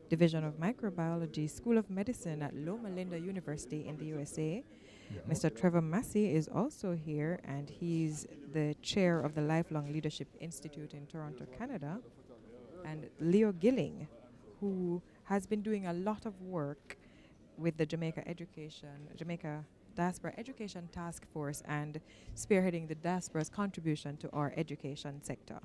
Division of Microbiology, School of Medicine at Loma Linda University in the USA. Mr. Trevor Massey is also here, and he's the chair of the Lifelong Leadership Institute in Toronto, Canada. And Leo Gilling, who has been doing a lot of work with the Jamaica Diaspora Education Task Force and spearheading the diaspora's contribution to our education sector.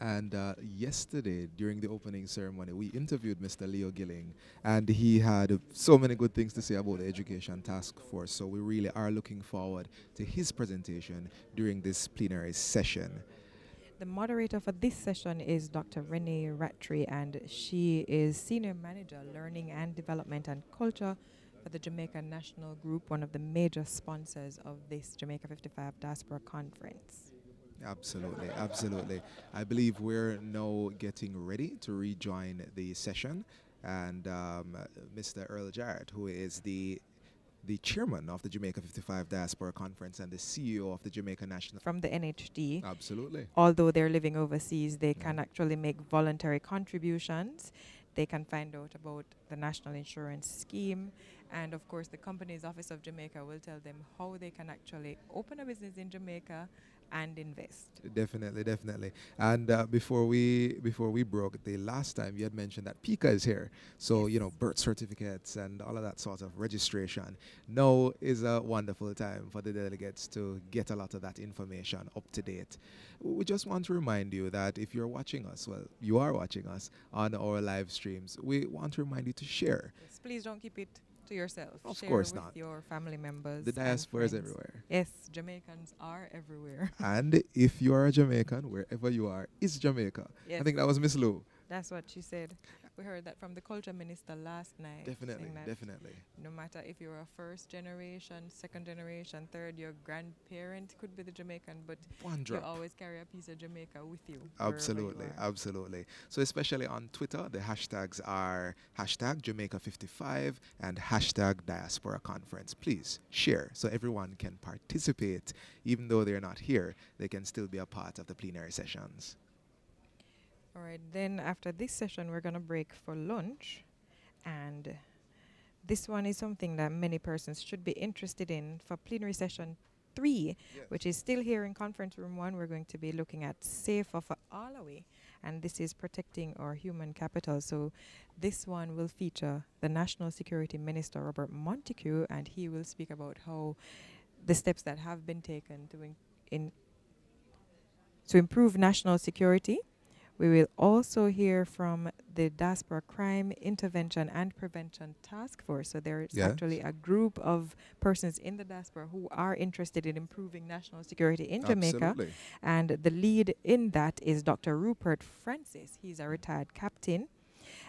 And yesterday, during the opening ceremony, we interviewed Mr. Leo Gilling, and he had so many good things to say about the Education Task Force. So we really are looking forward to his presentation during this plenary session. The moderator for this session is Dr. Renee Rattray, and she is Senior Manager, Learning and Development and Culture for the Jamaica National Group, one of the major sponsors of this Jamaica 55 Diaspora Conference. Absolutely, absolutely. I believe we're now getting ready to rejoin the session, and Mr. Earl Jarrett, who is the chairman of the Jamaica 55 Diaspora Conference and the CEO of the Jamaica National... From the NHD. Absolutely. Although they're living overseas, they can actually make voluntary contributions. They can find out about the National Insurance Scheme. And of course, the Companies Office of Jamaica will tell them how they can actually open a business in Jamaica and invest. Definitely, definitely. And before we broke, the last time you had mentioned that PICA is here. So, you know, birth certificates and all of that sort of registration. Now is a wonderful time for the delegates to get a lot of that information up to date. We just want to remind you that if you're watching us, well, you are watching us on our live streams, we want to remind you to share. Yes, please don't keep it to yourself. Of Share course with not. your family members. The diaspora is everywhere. Yes, Jamaicans are everywhere. And if you are a Jamaican, wherever you are, is Jamaica. Yes. I think that was Miss Lou. That's what she said. We heard that from the culture minister last night. Definitely, definitely. No matter if you're a first generation, second generation, third, your grandparent could be the Jamaican, but you always carry a piece of Jamaica with you. Absolutely, absolutely. So especially on Twitter, the hashtags are hashtag Jamaica55 and hashtag Diaspora Conference. Please share so everyone can participate. Even though they're not here, they can still be a part of the plenary sessions. All right, then after this session, we're going to break for lunch. And this one is something that many persons should be interested in for plenary session 3, which is still here in conference room 1. We're going to be looking at Safer for Alloway, and this is protecting our human capital. So this one will feature the National Security Minister, Robert Montague, and he will speak about how the steps that have been taken to improve national security. We will also hear from the Diaspora Crime Intervention and Prevention Task Force. So there is actually a group of persons in the diaspora who are interested in improving national security in Jamaica. And the lead in that is Dr. Rupert Francis. He's a retired captain.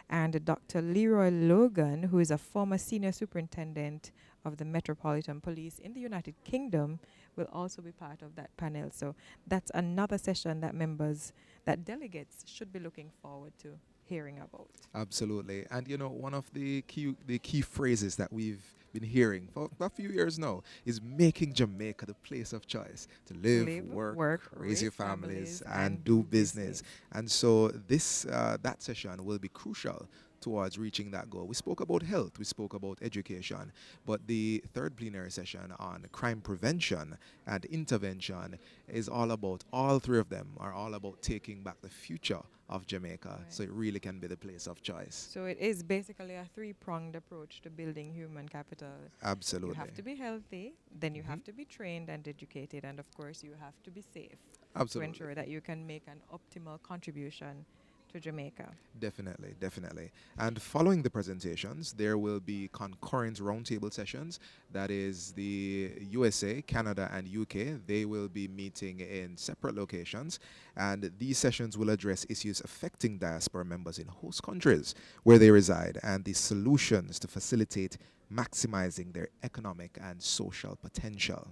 And Dr. Leroy Logan, who is a former senior superintendent of the Metropolitan Police in the United Kingdom, will also be part of that panel. So that's another session that delegates should be looking forward to hearing about. Absolutely. And you know, one of the key phrases that we've been hearing for a few years now is making Jamaica the place of choice to live, work, raise your families and do business. And so this that session will be crucial towards reaching that goal. We spoke about health, we spoke about education, but the third plenary session on crime prevention and intervention is all about, all three of them are all about taking back the future of Jamaica, so it really can be the place of choice. So it is basically a three-pronged approach to building human capital. Absolutely. You have to be healthy, then you have to be trained and educated, and of course you have to be safe. Absolutely. To ensure that you can make an optimal contribution to Jamaica. Definitely, definitely. And following the presentations, there will be concurrent roundtable sessions. That is the USA, Canada, and UK. They will be meeting in separate locations. And these sessions will address issues affecting diaspora members in host countries where they reside and the solutions to facilitate maximizing their economic and social potential.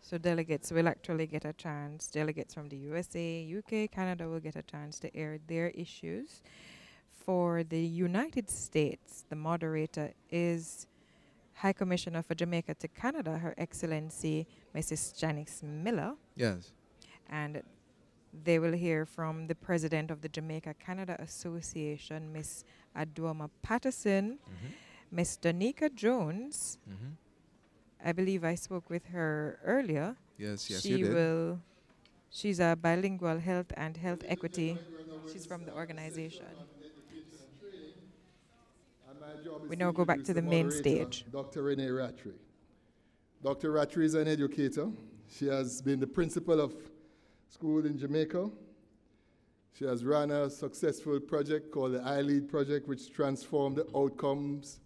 So delegates will actually get a chance. Delegates from the USA, UK, Canada will get a chance to air their issues. For the United States, the moderator is High Commissioner for Jamaica to Canada, Her Excellency Mrs. Janice Miller. Yes. And they will hear from the President of the Jamaica Canada Association, Miss Adoma Patterson, Miss Danica Jones. I believe I spoke with her earlier. Yes, she you did. She's a bilingual health and health equity. She's from the organization. We now go back to the main stage. Dr. Renee Rattray. Dr. Rattray is an educator. She has been the principal of school in Jamaica. She has run a successful project called the iLead Project, which transformed the outcomes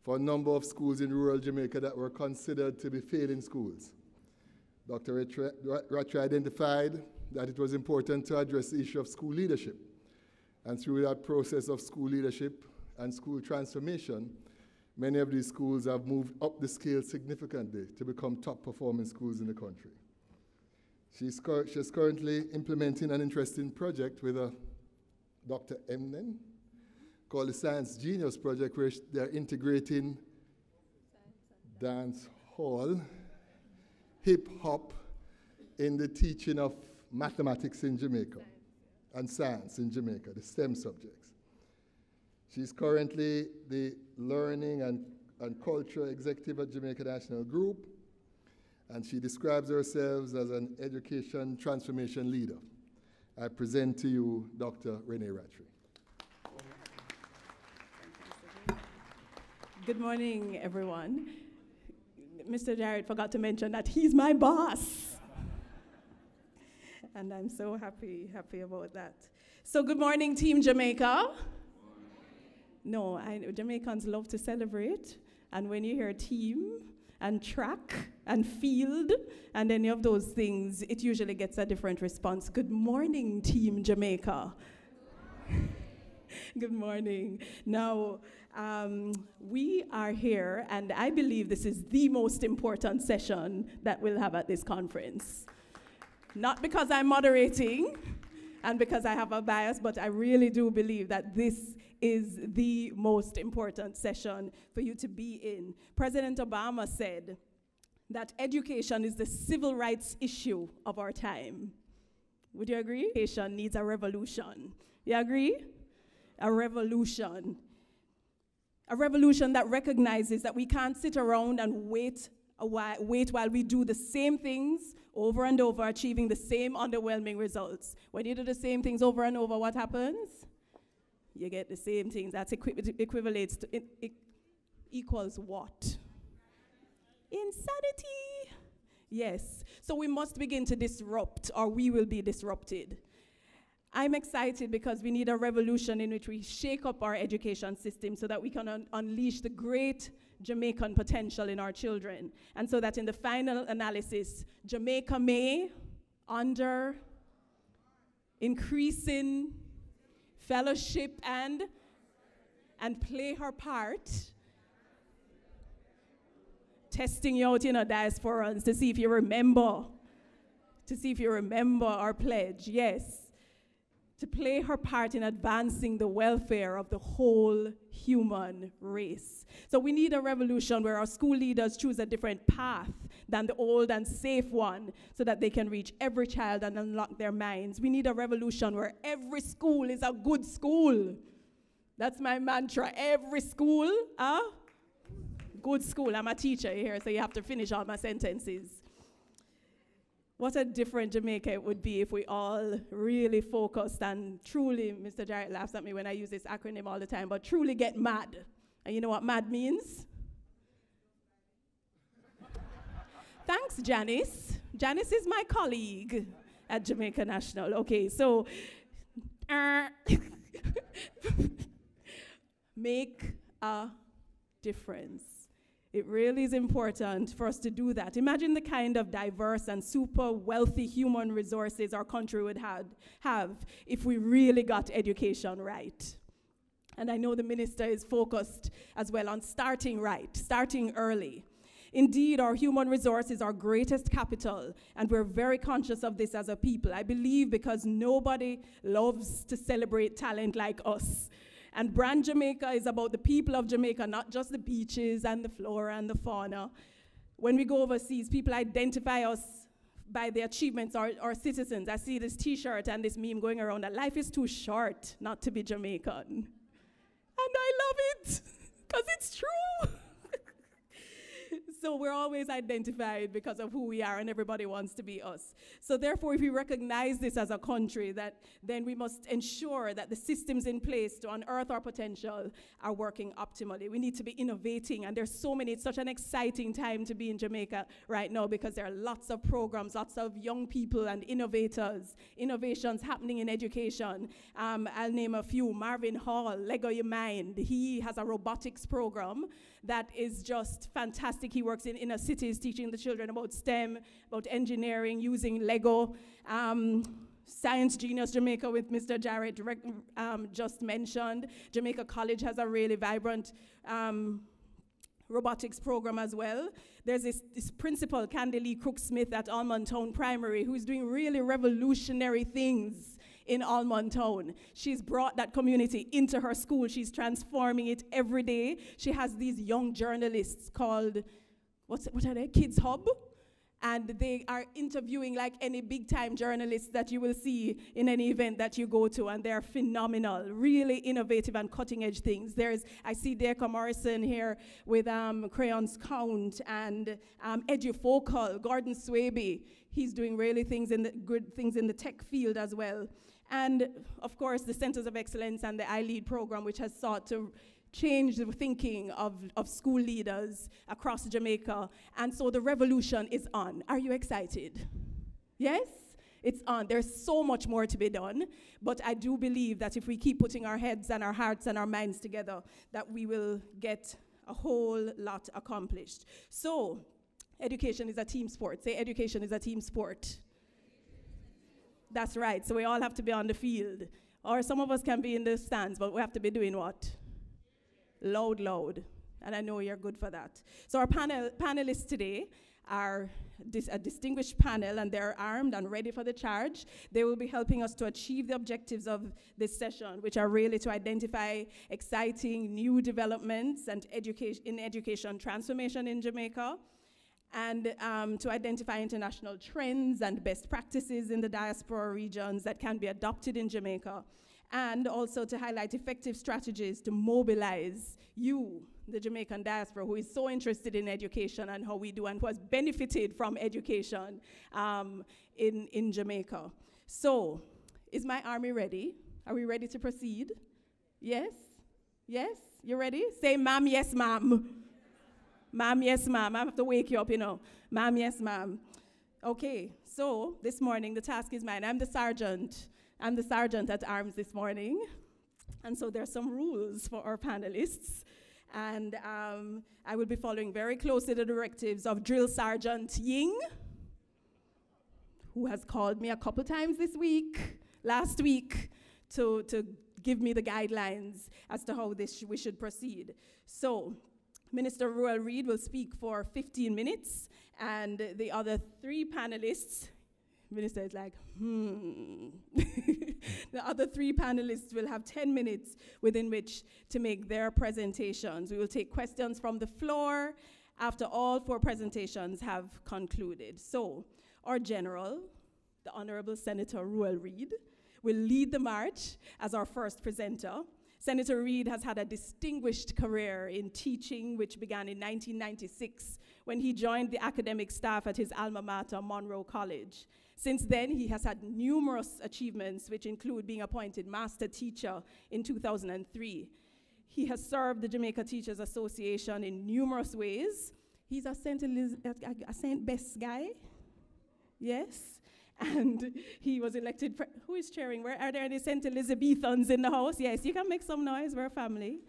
for a number of schools in rural Jamaica that were considered to be failing schools. Dr. Rattray identified that it was important to address the issue of school leadership. And through that process of school leadership and school transformation, many of these schools have moved up the scale significantly to become top-performing schools in the country. She's currently implementing an interesting project with Dr. Emnen called the Science Genius Project, where they're integrating dance hall, hip-hop in the teaching of mathematics in Jamaica and science in Jamaica, the STEM subjects. She's currently the Learning and Culture Executive at Jamaica National Group, and she describes herself as an education transformation leader. I present to you Dr. Renee Rattray. Good morning, everyone. Mr. Jarrett forgot to mention that he's my boss. And I'm so happy about that. So good morning, Team Jamaica. No, Jamaicans love to celebrate. And when you hear team and track and field and any of those things, it usually gets a different response. Good morning, Team Jamaica. Good morning. Now, we are here, and I believe this is the most important session that we'll have at this conference. Not because I'm moderating and because I have a bias, but I really do believe that this is the most important session for you to be in. President Obama said that education is the civil rights issue of our time. Would you agree? Education needs a revolution. You agree? A revolution. A revolution that recognizes that we can't sit around and wait while we do the same things over and over, achieving the same underwhelming results. When you do the same things over and over, what happens? You get the same things. That's equivalates to, equals what? Insanity. Yes. So we must begin to disrupt, or we will be disrupted. I'm excited because we need a revolution in which we shake up our education system so that we can unleash the great Jamaican potential in our children. And so that in the final analysis, Jamaica may, under increasing fellowship and play her part, testing you out in our diasporans to see if you remember our pledge, yes. To play her part in advancing the welfare of the whole human race. So we need a revolution where our school leaders choose a different path than the old and safe one so that they can reach every child and unlock their minds. We need a revolution where every school is a good school. That's my mantra. Every school, good school. I'm a teacher here, so you have to finish all my sentences. What a different Jamaica it would be if we all really focused and truly, Mr. Jarrett laughs at me when I use this acronym all the time, but truly get mad. And you know what mad means? Thanks, Janice. Janice is my colleague at Jamaica National. Okay, so make a difference. It really is important for us to do that. Imagine the kind of diverse and super wealthy human resources our country would have if we really got education right. And I know the minister is focused as well on starting right, starting early. Indeed, our human resource is our greatest capital, and we're very conscious of this as a people. I believe because nobody loves to celebrate talent like us. And Brand Jamaica is about the people of Jamaica, not just the beaches and the flora and the fauna. When we go overseas, people identify us by the achievements of our citizens. I see this t-shirt and this meme going around that life is too short not to be Jamaican. And because it's true. So we're always identified because of who we are, and everybody wants to be us. So therefore, if we recognize this as a country, then we must ensure that the systems in place to unearth our potential are working optimally. We need to be innovating, and there's so many. It's such an exciting time to be in Jamaica right now because there are lots of programs, lots of young people and innovators, innovations happening in education. I'll name a few. Marvin Hall, Lego Your Mind. He has a robotics program that is just fantastic. He works in inner cities teaching the children about STEM, about engineering, using Lego. Science Genius Jamaica with Mr. Jarrett just mentioned. Jamaica College has a really vibrant robotics program as well. There's this principal, Candy Lee Crooksmith at Almond Town Primary, who's doing really revolutionary things in Almond Town. She's brought that community into her school. She's transforming it every day. She has these young journalists called, what are they? Kids Hub. And they are interviewing like any big-time journalists that you will see in any event that you go to, and they're phenomenal, really innovative and cutting-edge things. I see Deca Morrison here with Crayons Count and Edufocal, Gordon Swaby. He's doing really good things in the tech field as well. And, of course, the Centers of Excellence and the iLead program, which has sought to change the thinking of school leaders across Jamaica. And so the revolution is on. Are you excited? Yes? It's on. There's so much more to be done. But I do believe that if we keep putting our heads and our hearts and our minds together, that we will get a whole lot accomplished. So, education is a team sport. Say education is a team sport. That's right. So we all have to be on the field. Or some of us can be in the stands, but we have to be doing what? Loud. And I know you're good for that. So our panelists today are a distinguished panel, and they're armed and ready for the charge. They will be helping us to achieve the objectives of this session, which are really to identify exciting new developments and education transformation in Jamaica, and to identify international trends and best practices in the diaspora regions that can be adopted in Jamaica, and also to highlight effective strategies to mobilize you, the Jamaican diaspora, who is so interested in education and how we do, and who has benefited from education in Jamaica. So, is my army ready? Are we ready to proceed? Yes? Yes? You ready? Say, ma'am, yes, ma'am. Ma'am, yes, ma'am. I have to wake you up, you know. Ma'am, yes, ma'am. Okay, so this morning the task is mine. I'm the sergeant. I'm the sergeant at arms this morning. And so there are some rules for our panelists. And I will be following very closely the directives of Drill Sergeant Ying, who has called me a couple times last week, to give me the guidelines as to how we should proceed. So, Minister Ruel Reid will speak for 15 minutes, and the other three panelists, Minister is like, The other three panelists will have 10 minutes within which to make their presentations. We will take questions from the floor after all four presentations have concluded. So, our General, the Honorable Senator Ruel Reid, will lead the march as our first presenter. Senator Reid has had a distinguished career in teaching, which began in 1996 when he joined the academic staff at his alma mater, Monroe College. Since then, he has had numerous achievements, which include being appointed master teacher in 2003. He has served the Jamaica Teachers Association in numerous ways. He's a St. Bess guy, yes? And he was elected, who is chairing? Where are there any St. Elizabethans in the house? Yes, you can make some noise, we're a family.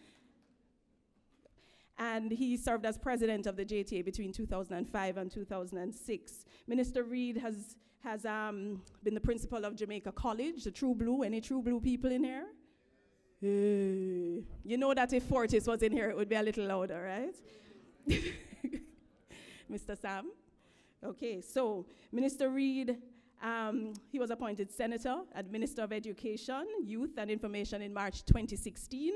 And he served as president of the JTA between 2005 and 2006. Minister Reid has been the principal of Jamaica College, the True Blue. Any True Blue people in here? Hey. You know that if Fortis was in here, it would be a little louder, right? Mr. Sam? Okay, so Minister Reid, he was appointed Senator and Minister of Education, Youth and Information in March 2016,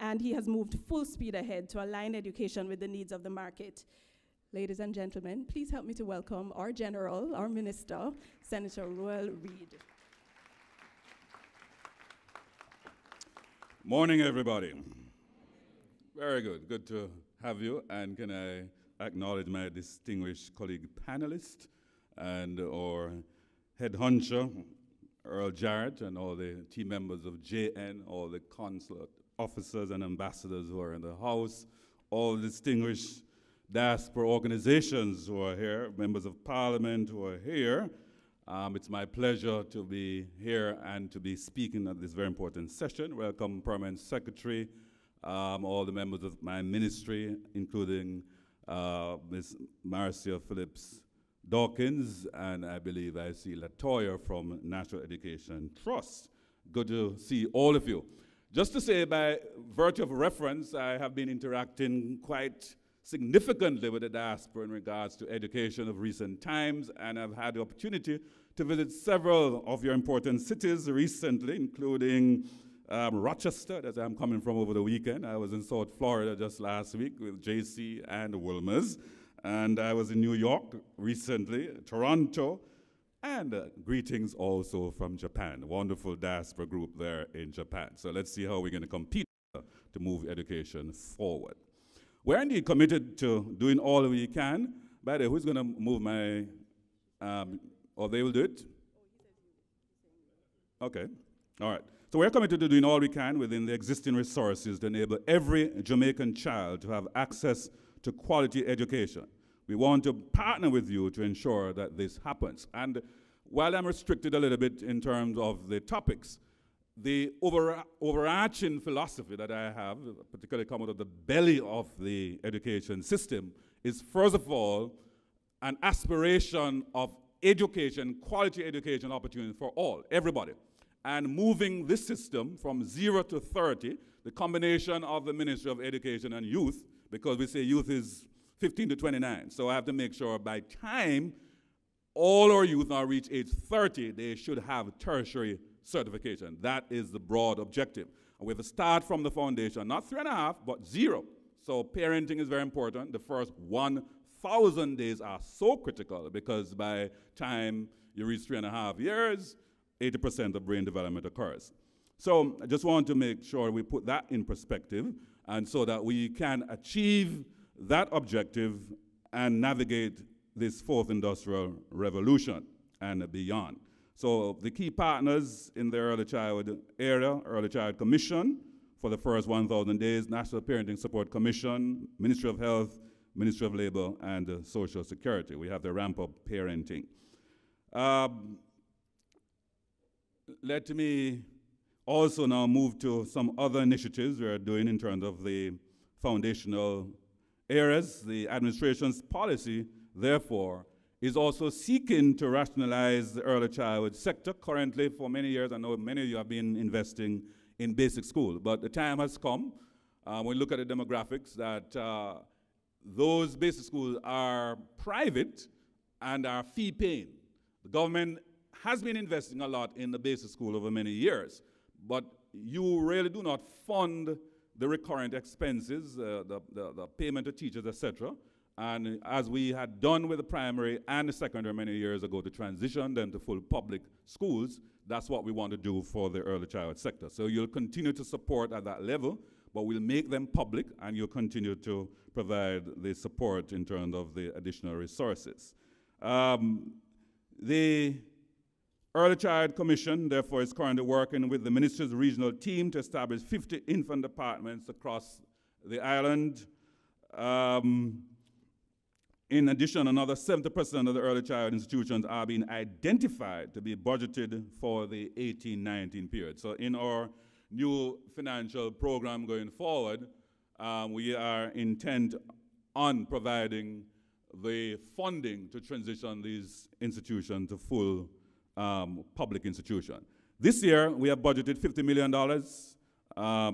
and he has moved full speed ahead to align education with the needs of the market. Ladies and gentlemen, please help me to welcome our General, our Minister, Senator Ruel Reid. Morning, everybody. Very good. Good to have you. And can I acknowledge my distinguished colleague panelist and our head honcho, Earl Jarrett, and all the team members of JN, all the consulate officers and ambassadors who are in the house, all the distinguished diaspora organizations who are here, members of parliament who are here. It's my pleasure to be here and to be speaking at this very important session. Welcome, Permanent Secretary, all the members of my ministry, including Ms. Marcia Phillips Dawkins, and I believe I see Latoya from National Education Trust. Good to see all of you. Just to say, by virtue of reference, I have been interacting quite significantly with the diaspora in regards to education of recent times, and I've had the opportunity to visit several of your important cities recently, including Rochester, that I'm coming from over the weekend. I was in South Florida just last week with JC and Wilmers, and I was in New York recently, Toronto, and greetings also from Japan. Wonderful diaspora group there in Japan. So let's see how we're going to compete to move education forward. We're indeed committed to doing all we can. By the way, who's going to move my, or they will do it? Okay, all right. So we're committed to doing all we can within the existing resources to enable every Jamaican child to have access to quality education. We want to partner with you to ensure that this happens. And while I'm restricted a little bit in terms of the topics, the overarching philosophy that I have, particularly coming out of the belly of the education system, is first of all an aspiration of education, quality education opportunity for all, everybody. And moving this system from 0 to 30, the combination of the Ministry of Education and Youth, because we say youth is 15 to 29. So I have to make sure by time all our youth now reach age 30, they should have tertiary certification. That is the broad objective. And we have to start from the foundation, not 3.5, but 0. So parenting is very important. The first 1,000 days are so critical because by time you reach 3.5 years, 80% of brain development occurs. So I just want to make sure we put that in perspective, and so that we can achieve that objective and navigate this fourth industrial revolution and beyond. So the key partners in the early childhood area, Early Child Commission for the first 1,000 days, National Parenting Support Commission, Ministry of Health, Ministry of Labor, and Social Security. We have the ramp up parenting. Let me also now move to some other initiatives we are doing in terms of the foundational areas. The administration's policy, therefore, is also seeking to rationalize the early childhood sector. Currently, for many years, I know many of you have been investing in basic school, but the time has come, when we look at the demographics, that those basic schools are private and are fee-paying. The government has been investing a lot in the basic school over many years, but you really do not fund the recurrent expenses, the payment to teachers, etc. And as we had done with the primary and the secondary many years ago to transition them to full public schools, that's what we want to do for the early childhood sector. So you'll continue to support at that level, but we'll make them public, and you'll continue to provide the support in terms of the additional resources. The Early Child Commission, therefore, is currently working with the Ministry's regional team to establish 50 infant departments across the island. In addition, another 70% of the early child institutions are being identified to be budgeted for the 18-19 period. So in our new financial program going forward, we are intent on providing the funding to transition these institutions to full public institution. This year, we have budgeted $50 million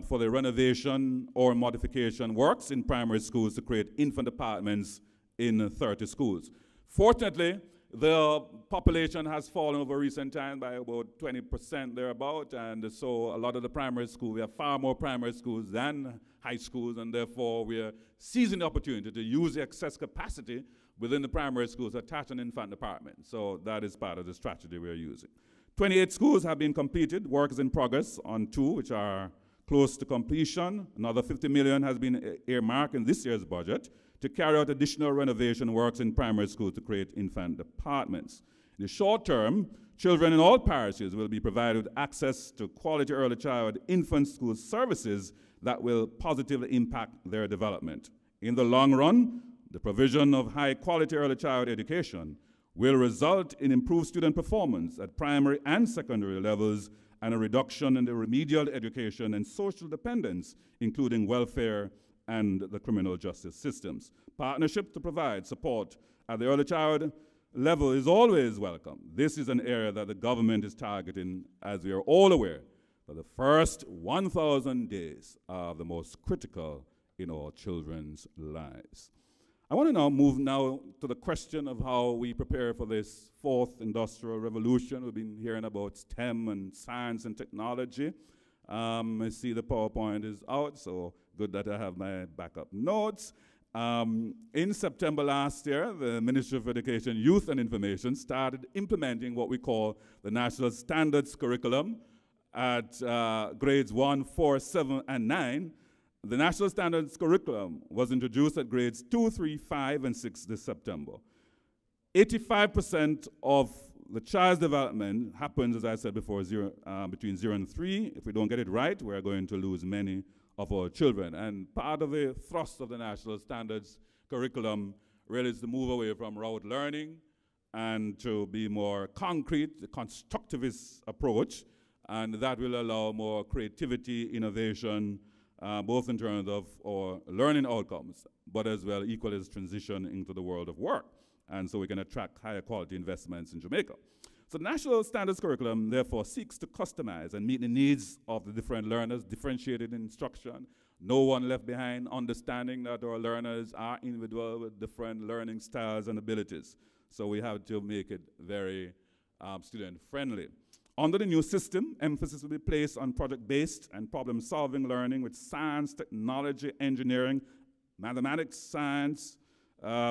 for the renovation or modification works in primary schools to create infant departments in 30 schools. Fortunately, the population has fallen over recent times by about 20% thereabout, and so a lot of the primary schools, we have far more primary schools than high schools, and therefore we are seizing the opportunity to use the excess capacity within the primary schools to attach an infant department. So that is part of the strategy we are using. 28 schools have been completed. Work is in progress on 2, which are close to completion. Another 50 million has been earmarked in this year's budget to carry out additional renovation works in primary schools to create infant departments. In the short term, children in all parishes will be provided with access to quality early childhood infant school services that will positively impact their development. In the long run, the provision of high-quality early childhood education will result in improved student performance at primary and secondary levels and a reduction in the remedial education and social dependence, including welfare and the criminal justice systems. Partnership to provide support at the early childhood level is always welcome. This is an area that the government is targeting, as we are all aware, that the first 1,000 days are the most critical in our children's lives. I want to now move to the question of how we prepare for this fourth industrial revolution. We've been hearing about STEM and science and technology. I see the PowerPoint is out, so good that I have my backup notes. In September last year, the Ministry of Education, Youth and Information started implementing what we call the National Standards Curriculum at grades 1, 4, 7, and 9. The National Standards Curriculum was introduced at grades 2, 3, 5, and 6 this September. 85% of the child's development happens, as I said before, between 0 and 3. If we don't get it right, we're going to lose many of our children. And part of the thrust of the National Standards Curriculum really is to move away from rote learning and to be more concrete, the constructivist approach, and that will allow more creativity, innovation, both in terms of our learning outcomes, but as well equally as transition into the world of work. And so we can attract higher quality investments in Jamaica. So the National Standards Curriculum, therefore, seeks to customize and meet the needs of the different learners, differentiated instruction, no one left behind, understanding that our learners are individual with different learning styles and abilities. So we have to make it very student-friendly. Under the new system, emphasis will be placed on project-based and problem-solving learning with science, technology, engineering, mathematics, science,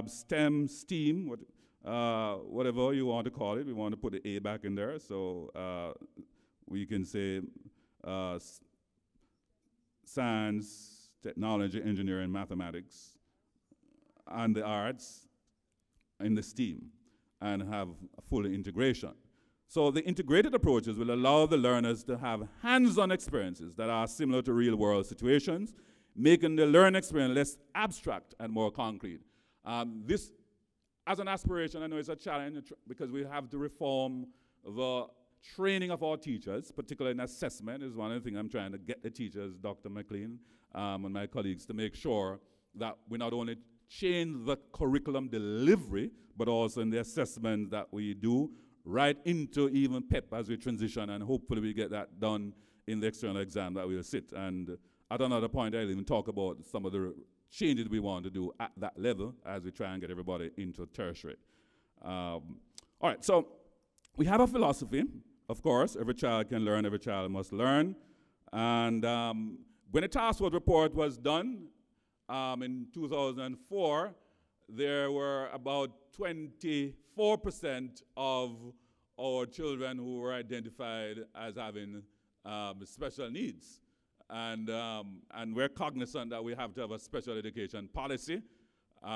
STEM, STEAM, whatever you want to call it. We want to put the A back in there, so we can say science, technology, engineering, mathematics, and the arts in the STEAM, and have a full integration. So the integrated approaches will allow the learners to have hands-on experiences that are similar to real-world situations, making the learning experience less abstract and more concrete. This, as an aspiration, I know it's a challenge because we have to reform the training of our teachers, particularly in assessment, is one of the things I'm trying to get the teachers, Dr. McLean, and my colleagues, to make sure that we not only change the curriculum delivery, but also in the assessment that we do, right into even PEP as we transition, and hopefully we get that done in the external exam that we'll sit. And at another point, I'll even talk about some of the changes we want to do at that level as we try and get everybody into tertiary. All right, so we have a philosophy, of course, every child can learn, every child must learn. And when the task force report was done in 2004, there were about 24% of our children who were identified as having special needs. And we're cognizant that we have to have a special education policy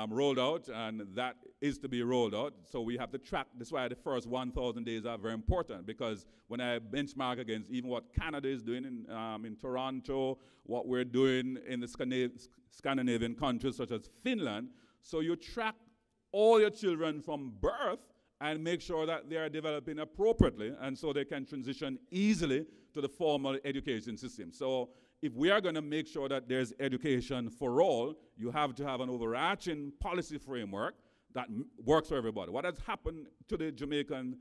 rolled out, and that is to be rolled out. So we have to track. That's why the first 1,000 days are very important, because when I benchmark against even what Canada is doing in Toronto, what we're doing in the Scandinavian countries such as Finland, so you track all your children from birth and make sure that they are developing appropriately, and so they can transition easily to the formal education system. So if we are going to make sure that there's education for all, you have to have an overarching policy framework that works for everybody. What has happened to the Jamaican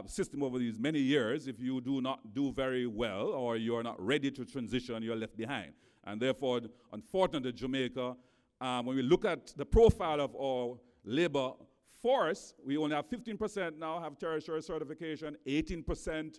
system over these many years, if you do not do very well or you're not ready to transition, you're left behind. And therefore, unfortunately, Jamaica, when we look at the profile of our labor force, we only have 15% now have tertiary certification, 18%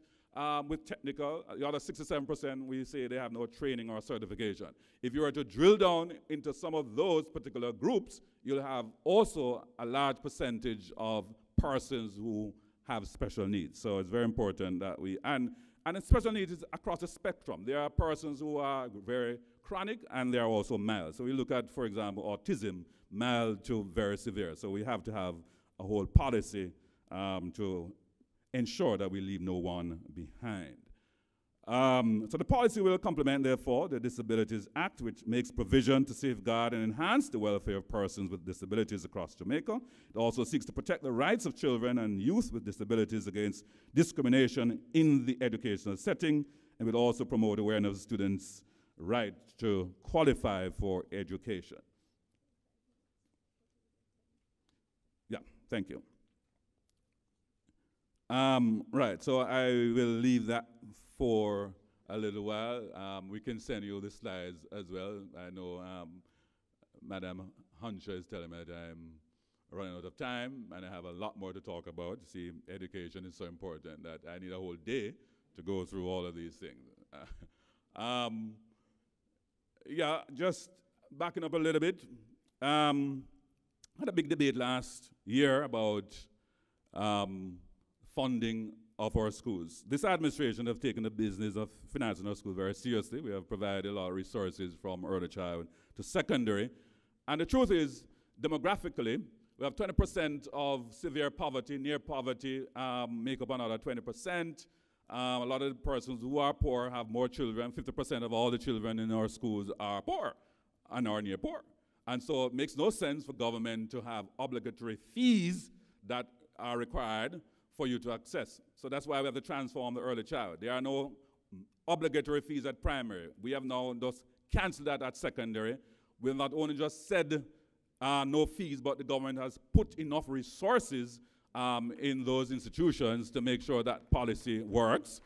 with technical, the other 67% we say they have no training or certification. If you were to drill down into some of those particular groups, you'll have also a large percentage of persons who have special needs. So it's very important that we, and And special needs is across the spectrum. There are persons who are very chronic, and they are also mild. So we look at, for example, autism, mild to very severe. So we have to have a whole policy to ensure that we leave no one behind. So the policy will complement, therefore, the Disabilities Act, which makes provision to safeguard and enhance the welfare of persons with disabilities across Jamaica. It also seeks to protect the rights of children and youth with disabilities against discrimination in the educational setting, and will also promote awareness of students' right to qualify for education. Yeah, thank you. Right, so I will leave that for a little while. We can send you the slides as well. I know Madam Hunter is telling me that I'm running out of time, and I have a lot more to talk about. See, education is so important that I need a whole day to go through all of these things. Yeah, just backing up a little bit. I had a big debate last year about funding of our schools. This administration have taken the business of financing our schools very seriously. We have provided a lot of resources from early childhood to secondary. And the truth is, demographically, we have 20% of severe poverty, near poverty, make up another 20%. A lot of the persons who are poor have more children. 50% of all the children in our schools are poor and are near poor. And so it makes no sense for government to have obligatory fees that are required for you to access. So that's why we have to transform the early child. There are no obligatory fees at primary. We have now just canceled that at secondary. We've not only just said no fees, but the government has put enough resources in those institutions to make sure that policy works.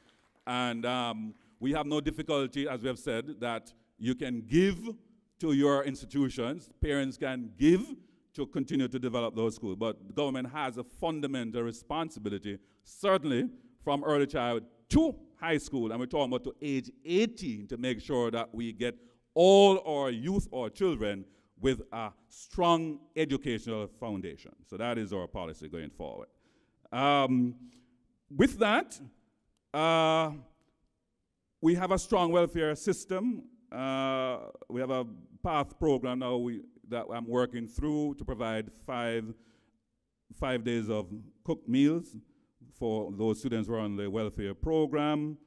And we have no difficulty, as we have said, that you can give to your institutions. Parents can give to continue to develop those schools. But the government has a fundamental responsibility, certainly from early childhood to high school, and we're talking about to age 18, to make sure that we get all our youth or children with a strong educational foundation. So that is our policy going forward. With that, we have a strong welfare system. We have a PATH program now that I'm working through to provide five days of cooked meals for those students who are on the welfare program.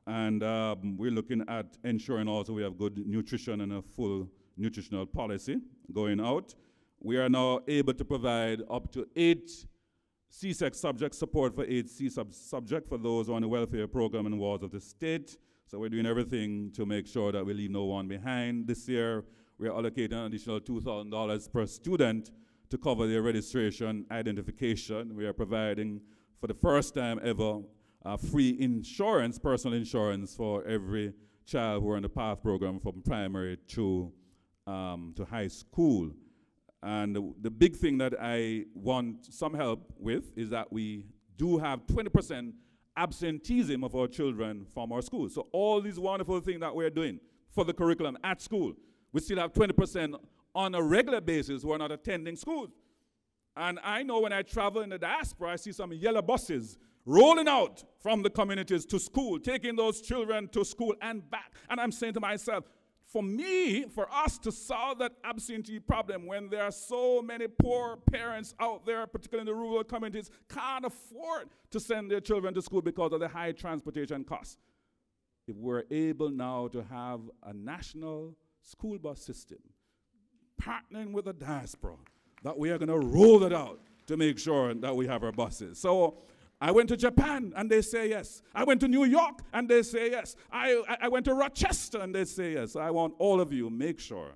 And we're looking at ensuring also we have good nutrition and a full nutritional policy going out. We are now able to provide up to 8 CSEC subject support for 8 subject for those on the welfare program in wards of the state. So we're doing everything to make sure that we leave no one behind. This year, we are allocating an additional $2,000 per student to cover their registration identification. We are providing, for the first time ever, free insurance, personal insurance for every child who are in the PATH program from primary to high school. And the big thing that I want some help with is that we do have 20% absenteeism of our children from our schools. So all these wonderful things that we're doing for the curriculum at school, we still have 20% on a regular basis who are not attending school. And I know when I travel in the diaspora, I see some yellow buses rolling out from the communities to school, taking those children to school and back. And I'm saying to myself, for us to solve that absentee problem when there are so many poor parents out there, particularly in the rural communities, can't afford to send their children to school because of the high transportation costs. If we're able now to have a national school bus system, partnering with the diaspora, that we are going to roll it out to make sure that we have our buses. So I went to Japan, and they say yes. I went to New York, and they say yes. I went to Rochester, and they say yes. I want all of you make sure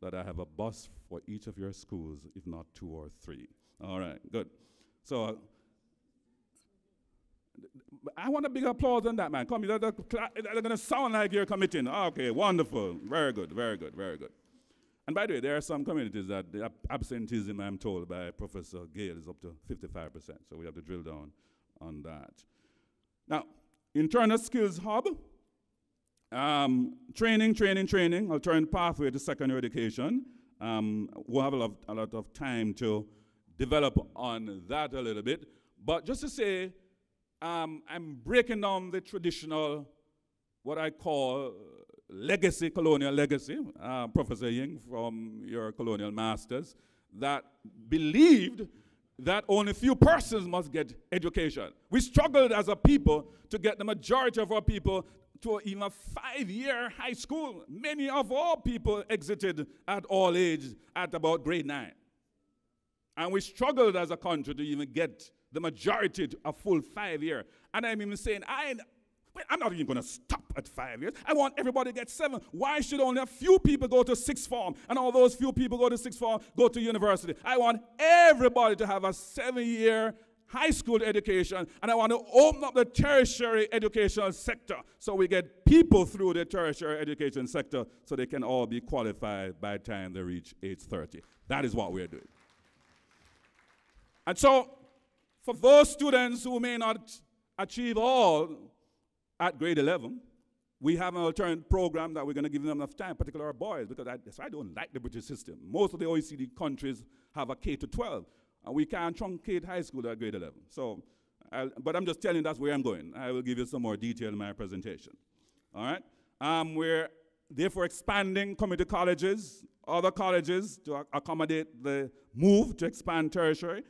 that I have a bus for each of your schools, if not 2 or 3. All right, good. So I want a big applause on that, man. Come, they're going to sound like you're committing. Okay, wonderful. Very good, very good, very good. And by the way, there are some communities that the absenteeism, I'm told by Professor Gale, is up to 55%. So we have to drill down on that. Now, internal skills hub, training, alternate pathway to secondary education. We'll have a lot of time to develop on that a little bit. But just to say, I'm breaking down the traditional, what I call legacy, colonial legacy, Professor Ying from your colonial masters, that believed that only few persons must get education. We struggled as a people to get the majority of our people to even a 5-year high school. Many of our people exited at all ages at about grade 9. And we struggled as a country to even get the majority to a full 5-year. And I'm even saying, I'm not even going to stop at 5 years. I want everybody to get 7. Why should only a few people go to 6th form and all those few people go to 6th form, go to university? I want everybody to have a 7-year high school education, and I want to open up the tertiary educational sector so we get people through the tertiary education sector so they can all be qualified by the time they reach age 30. That is what we're doing. And so, for those students who may not achieve all at grade 11, we have an alternate program that we're going to give them enough time, particularly our boys, because I don't like the British system. Most of the OECD countries have a K-12, and we can't truncate high school at grade 11. So, but I'm just telling you that's where I'm going. I will give you some more detail in my presentation. All right? We're therefore expanding community colleges, other colleges to accommodate the move to expand tertiary.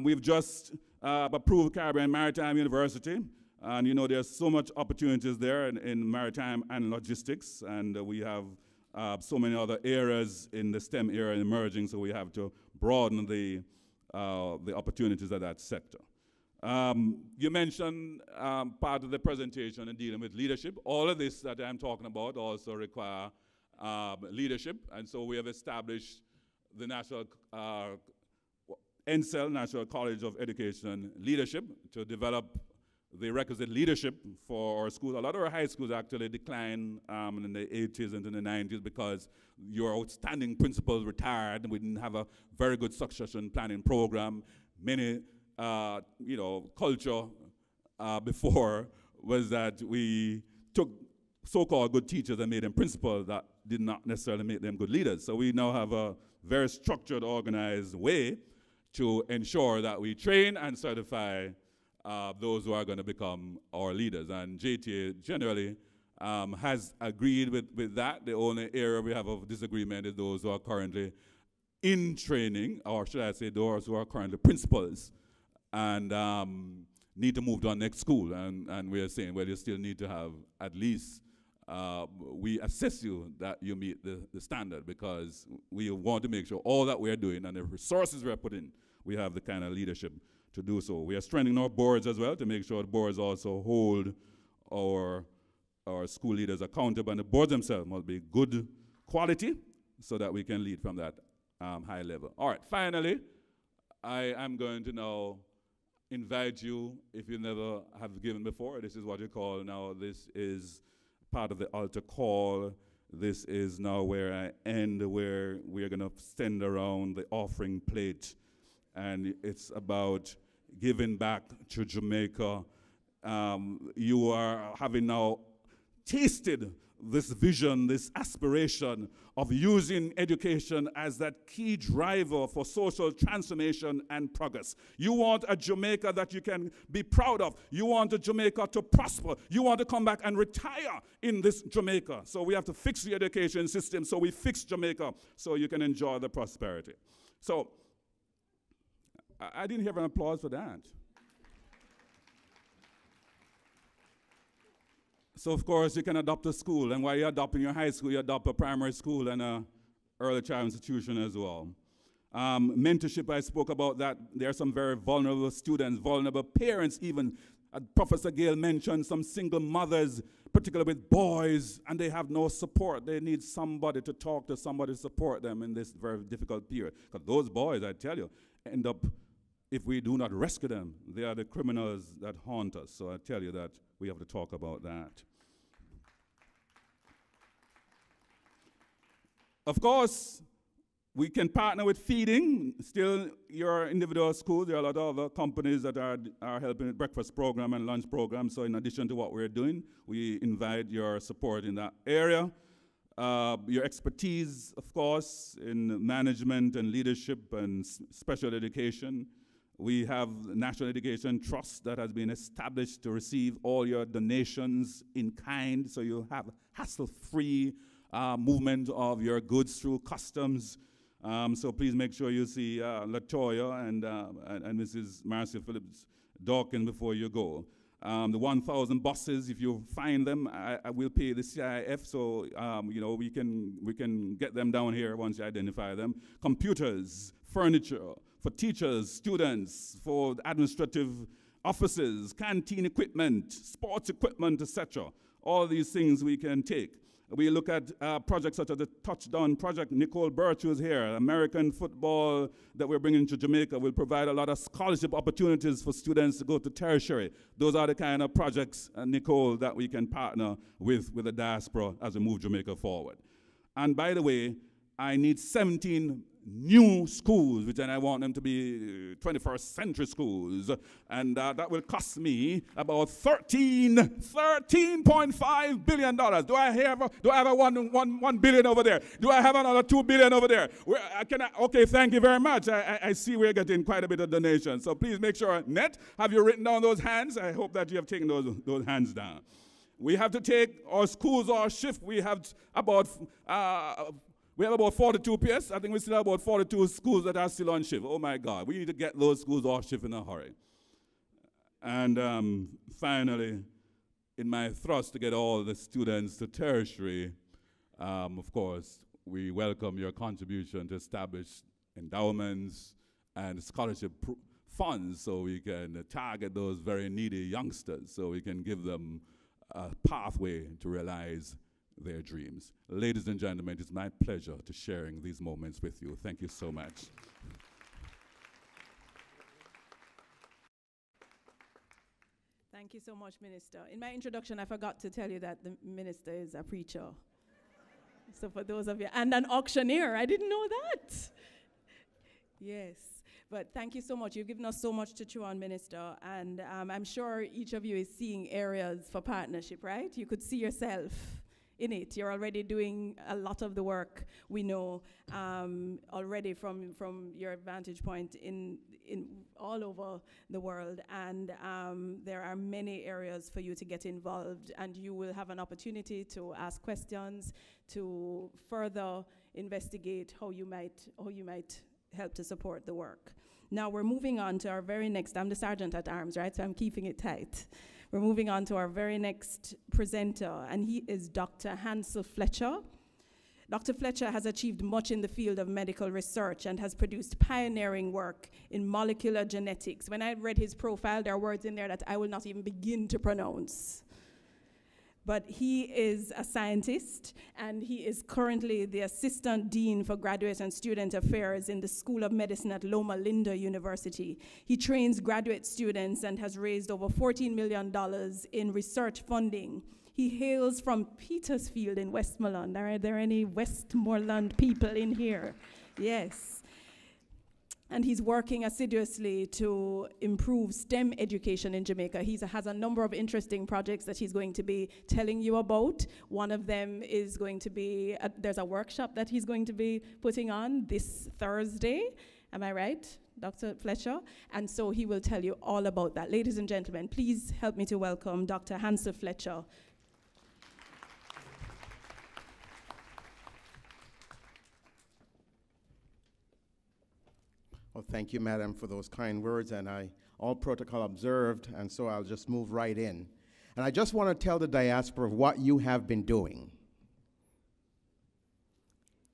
We've just approved Caribbean Maritime University. And you know, there's so much opportunities there in maritime and logistics, and we have so many other areas in the STEM area emerging, so we have to broaden the opportunities of that sector. You mentioned part of the presentation in dealing with leadership. All of this that I'm talking about also require leadership, and so we have established the National NCEL, National College of Education Leadership, to develop the requisite leadership for our schools. A lot of our high schools actually declined in the 80s and in the 90s because your outstanding principals retired, and we didn't have a very good succession planning program. Many, culture before was that we took so-called good teachers and made them principals that did not necessarily make them good leaders. So we now have a very structured, organized way to ensure that we train and certify those who are going to become our leaders. And JTA generally has agreed with that. The only area we have of disagreement is those who are currently in training, or should I say those who are currently principals and need to move to our next school. And we are saying, well, you still need to have at least, we assess you that you meet the standard, because we want to make sure all that we're doing and the resources we're putting, we have the kind of leadership to do so. We are strengthening our boards as well to make sure the boards also hold our school leaders accountable, and the boards themselves must be good quality so that we can lead from that high level. All right, finally, I am going to now invite you, if you never have given before, this is what you call now, this is part of the altar call. This is now where I end, where we are going to send around the offering plate. And it's about giving back to Jamaica. You are having now tasted this vision, this aspiration of using education as that key driver for social transformation and progress. You want a Jamaica that you can be proud of. You want a Jamaica to prosper. You want to come back and retire in this Jamaica. So we have to fix the education system, so we fix Jamaica so you can enjoy the prosperity. So I didn't hear an applause for that. So, of course, you can adopt a school, and while you're adopting your high school, you adopt a primary school and an early child institution as well. Mentorship, I spoke about that. There are some very vulnerable students, vulnerable parents even. Professor Gale mentioned some single mothers, particularly with boys, and they have no support. They need somebody to talk to, somebody to support them in this very difficult period. Because those boys, I tell you, end up, if we do not rescue them, they are the criminals that haunt us. So I tell you that we have to talk about that. Of course, we can partner with feeding. Still, your individual schools, there are a lot of other companies that are helping with breakfast program and lunch program. So in addition to what we're doing, we invite your support in that area. Your expertise, of course, in management and leadership and special education. We have the National Education Trust that has been established to receive all your donations in kind, so you have hassle-free movement of your goods through customs. So please make sure you see LaToya and Mrs. Marcia Phillips Dawkins before you go. The 1,000 buses, if you find them, I will pay the CIF, so you know, we can get them down here once you identify them. Computers, furniture for teachers, students, for administrative offices, canteen equipment, sports equipment, etc. All these things we can take. We look at projects such as the Touchdown Project. Nicole Birch, who's here, American football that we're bringing to Jamaica, will provide a lot of scholarship opportunities for students to go to tertiary. Those are the kind of projects, Nicole, that we can partner with the diaspora as we move Jamaica forward. And by the way, I need 17 new schools, which then I want them to be 21st century schools, and that will cost me about $13.5 billion. Do I have a 1 billion over there? Do I have another 2 billion over there? Okay, thank you very much. I see we're getting quite a bit of donations, so please make sure, Net, have you written down those hands? I hope that you have taken those hands down. We have to take our schools or shift. We have about 42 PS. I think we still have about 42 schools that are still on shift. Oh my God, we need to get those schools off shift in a hurry. And finally, in my thrust to get all the students to tertiary, of course, we welcome your contribution to establish endowments and scholarship funds so we can target those very needy youngsters, so we can give them a pathway to realize their dreams. Ladies and gentlemen, it is my pleasure to sharing these moments with you. Thank you so much. Thank you so much, Minister. In my introduction, I forgot to tell you that the Minister is a preacher. So for those of you, and an auctioneer, I didn't know that. Yes, but thank you so much. You've given us so much to chew on, Minister, and I'm sure each of you is seeing areas for partnership, right? You could see yourself in it. You're already doing a lot of the work, we know, already from your vantage point in all over the world, and there are many areas for you to get involved, and you will have an opportunity to ask questions, to further investigate how you might help to support the work. Now we're moving on to our very next, I'm the Sergeant at Arms, right, so I'm keeping it tight. We're moving on to our very next presenter, and he is Dr. Hansel Fletcher. Dr. Fletcher has achieved much in the field of medical research and has produced pioneering work in molecular genetics. When I read his profile, there are words in there that I will not even begin to pronounce. But he is a scientist, and he is currently the Assistant Dean for Graduate and Student Affairs in the School of Medicine at Loma Linda University. He trains graduate students and has raised over $14 million in research funding. He hails from Petersfield in Westmoreland. Are there any Westmoreland people in here? Yes. And he's working assiduously to improve STEM education in Jamaica. He has a number of interesting projects that he's going to be telling you about. One of them is going to be, there's a workshop that he's going to be putting on this Thursday. Am I right, Dr. Fletcher? And so he will tell you all about that. Ladies and gentlemen, please help me to welcome Dr. Hansel Fletcher. Well, thank you, Madam, for those kind words, and all protocol observed, and so I'll just move right in. And I just want to tell the diaspora what you have been doing.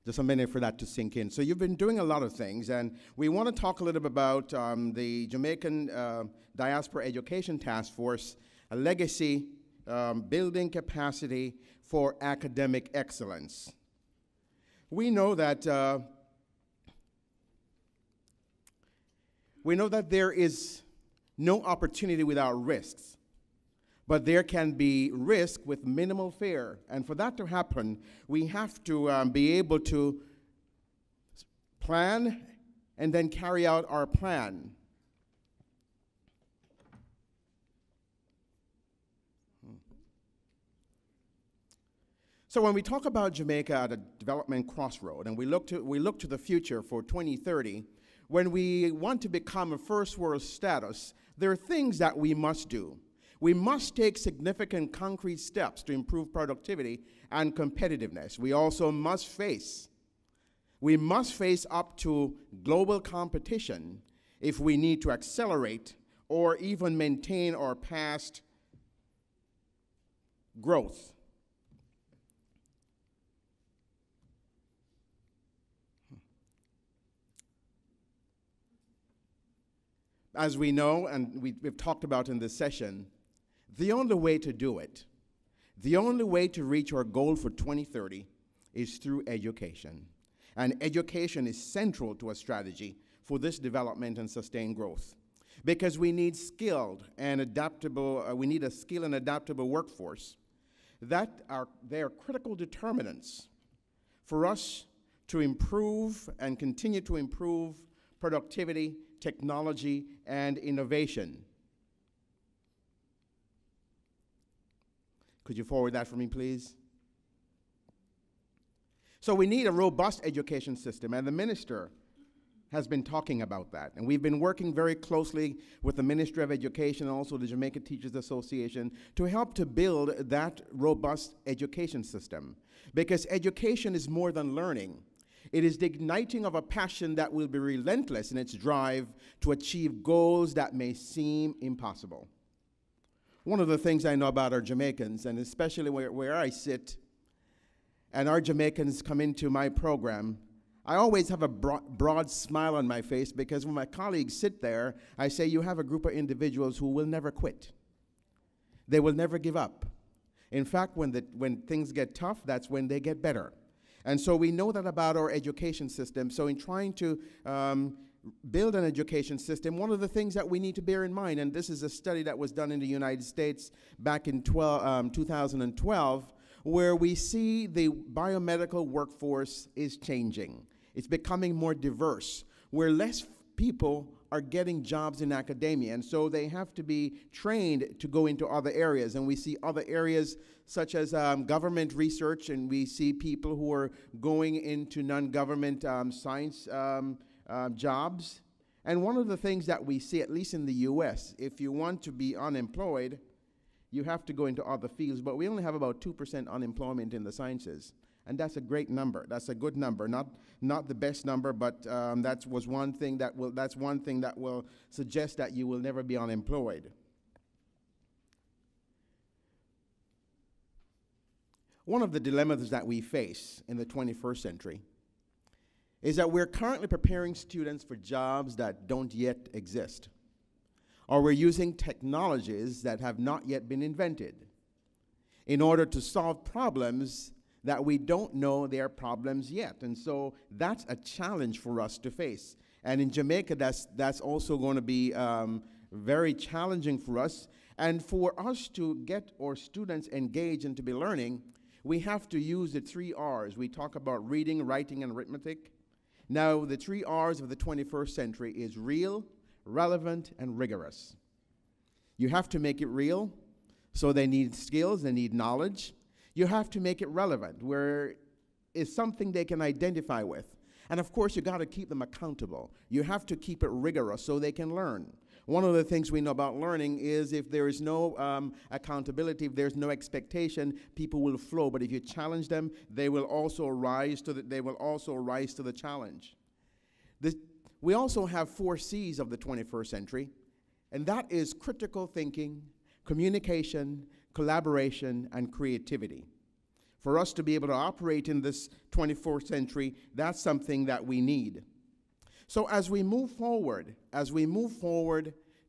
Just a minute for that to sink in. So you've been doing a lot of things, and we want to talk a little bit about the Jamaican Diaspora Education Task Force, a legacy building capacity for academic excellence. We know that there is no opportunity without risks, but there can be risk with minimal fear. And for that to happen, we have to be able to plan and then carry out our plan. So when we talk about Jamaica at a development crossroad, and we look to the future for 2030, When we want to become a first world status, there are things that we must do. We must take significant concrete steps to improve productivity and competitiveness. We also must face up to global competition if we need to accelerate or even maintain our past growth. As we know, and we've talked about in this session, the only way to do it, the only way to reach our goal for 2030 is through education. And education is central to a strategy for this development and sustained growth. Because we need skilled and adaptable, we need a skilled and adaptable workforce. They are critical determinants for us to improve and continue to improve productivity, technology, and innovation. Could you forward that for me, please? So we need a robust education system, and the minister has been talking about that. And we've been working very closely with the Ministry of Education and also the Jamaica Teachers Association to help to build that robust education system. Because education is more than learning. It is the igniting of a passion that will be relentless in its drive to achieve goals that may seem impossible. One of the things I know about our Jamaicans, and especially where I sit, and our Jamaicans come into my program, I always have a broad smile on my face, because when my colleagues sit there, I say, you have a group of individuals who will never quit. They will never give up. In fact, when things get tough, that's when they get better. And so we know that about our education system. So in trying to build an education system, one of the things that we need to bear in mind, and this is a study that was done in the United States back in 2012, where we see the biomedical workforce is changing. It's becoming more diverse, where less people are getting jobs in academia, and so they have to be trained to go into other areas. And we see other areas such as government research, and we see people who are going into non-government science jobs. And one of the things that we see, at least in the US, if you want to be unemployed, you have to go into other fields, but we only have about 2% unemployment in the sciences. And that's a great number. That's a good number. Not the best number, but that's one thing that will suggest that you will never be unemployed. One of the dilemmas that we face in the 21st century is that we're currently preparing students for jobs that don't yet exist, or we're using technologies that have not yet been invented in order to solve problems that we don't know they are problems yet. And so that's a challenge for us to face. And in Jamaica, that's also going to be very challenging for us. And for us to get our students engaged and to be learning, we have to use the 3 R's. We talk about reading, writing, and arithmetic. Now, the 3 R's of the 21st century is real, relevant, and rigorous. You have to make it real, so they need skills, they need knowledge. You have to make it relevant, where it's something they can identify with. And of course, you got to keep them accountable. You have to keep it rigorous so they can learn. One of the things we know about learning is if there is no accountability, if there's no expectation, people will flow. But if you challenge them, they will also rise to the challenge. We also have 4 C's of the 21st century, and that is critical thinking, communication, collaboration, and creativity. For us to be able to operate in this 24th century, that's something that we need. So as we move forward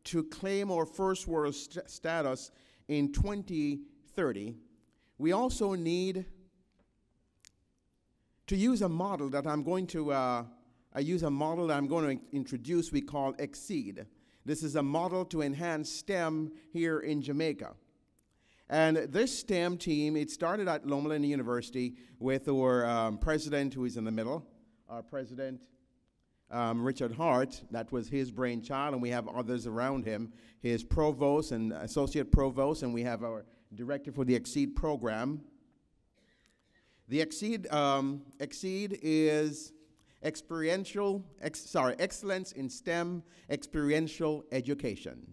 to claim our first world status in 2030, we also need to use a model that I'm going to introduce. We call Exceed. This is a model to enhance STEM here in Jamaica. And this STEM team, it started at Loma Linda University with our president, who is in the middle, our president, Richard Hart. That was his brainchild, and we have others around him, his provost and associate provost, and we have our director for the Exceed program. The Exceed is Excellence in STEM Experiential Education.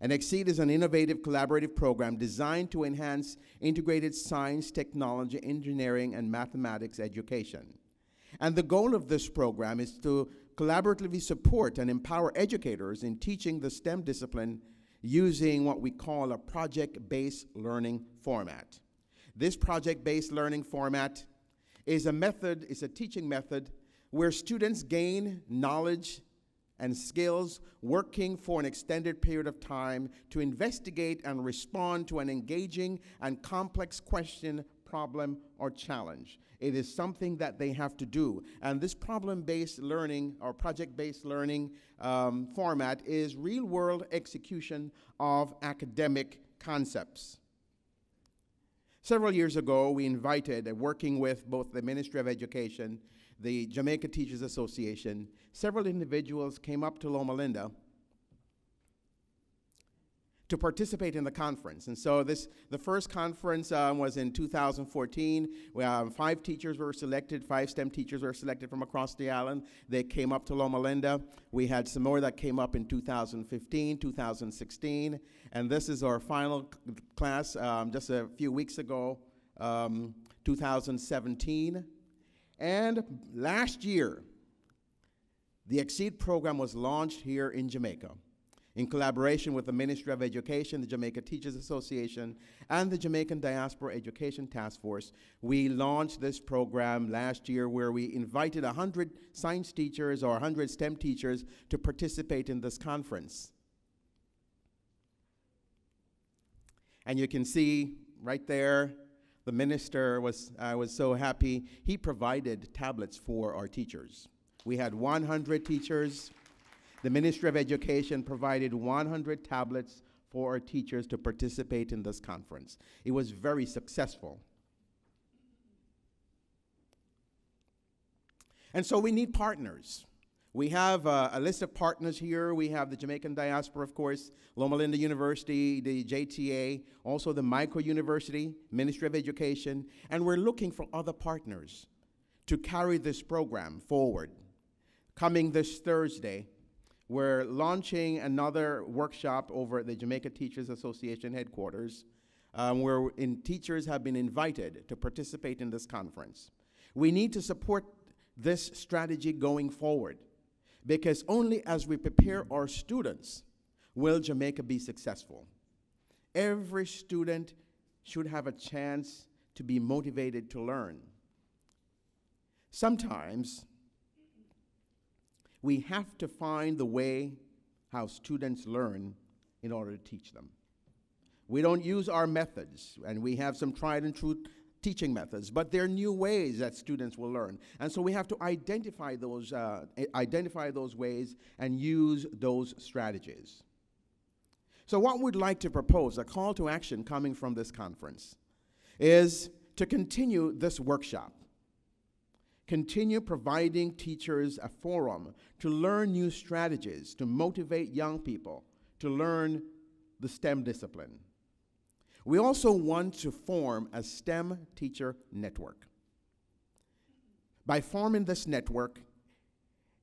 And EXCEED is an innovative collaborative program designed to enhance integrated science, technology, engineering, and mathematics education. And the goal of this program is to collaboratively support and empower educators in teaching the STEM discipline using what we call a project-based learning format. This project-based learning format is a teaching method where students gain knowledge and skills working for an extended period of time to investigate and respond to an engaging and complex question, problem, or challenge. It is something that they have to do. And this problem-based learning or project-based learning format is real-world execution of academic concepts. Several years ago, we invited, working with both the Ministry of Education, the Jamaica Teachers Association, several individuals came up to Loma Linda to participate in the conference. And so the first conference was in 2014. 5 teachers were selected, 5 STEM teachers were selected from across the island. They came up to Loma Linda. We had some more that came up in 2015, 2016. And this is our final class just a few weeks ago, 2017. And last year, the EXCEED program was launched here in Jamaica in collaboration with the Ministry of Education, the Jamaica Teachers Association, and the Jamaican Diaspora Education Task Force. We launched this program last year where we invited 100 science teachers or 100 STEM teachers to participate in this conference. And you can see right there, the minister was so happy. He provided tablets for our teachers. We had 100 teachers. The Ministry of Education provided 100 tablets for our teachers to participate in this conference. It was very successful. And so we need partners. We have a list of partners here. We have the Jamaican Diaspora, of course, Loma Linda University, the JTA, also the Micro University, Ministry of Education, and we're looking for other partners to carry this program forward. Coming this Thursday, we're launching another workshop over at the Jamaica Teachers Association headquarters, where teachers have been invited to participate in this conference. We need to support this strategy going forward, because only as we prepare our students will Jamaica be successful. Every student should have a chance to be motivated to learn. Sometimes we have to find the way how students learn in order to teach them. We don't use our methods, and we have some tried and true teaching methods, but there are new ways that students will learn. And so we have to identify those ways and use those strategies. So what we'd like to propose, a call to action coming from this conference, is to continue this workshop. Continue providing teachers a forum to learn new strategies, to motivate young people to learn the STEM discipline. We also want to form a STEM teacher network. By forming this network,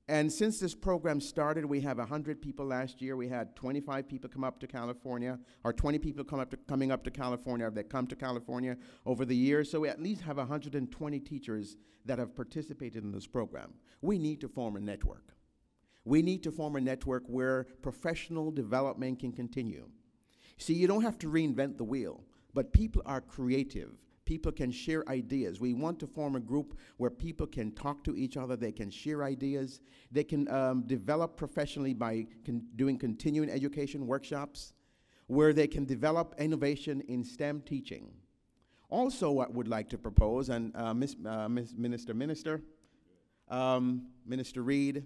and since this program started, we have 100 people last year. We had 25 people come up to California, or 20 people coming up to California that come to California over the years. So we at least have 120 teachers that have participated in this program. We need to form a network. We need to form a network where professional development can continue. See, you don't have to reinvent the wheel, but people are creative. People can share ideas. We want to form a group where people can talk to each other. They can share ideas. They can develop professionally by doing continuing education workshops, where they can develop innovation in STEM teaching. Also, what we'd like to propose, and Minister Reed,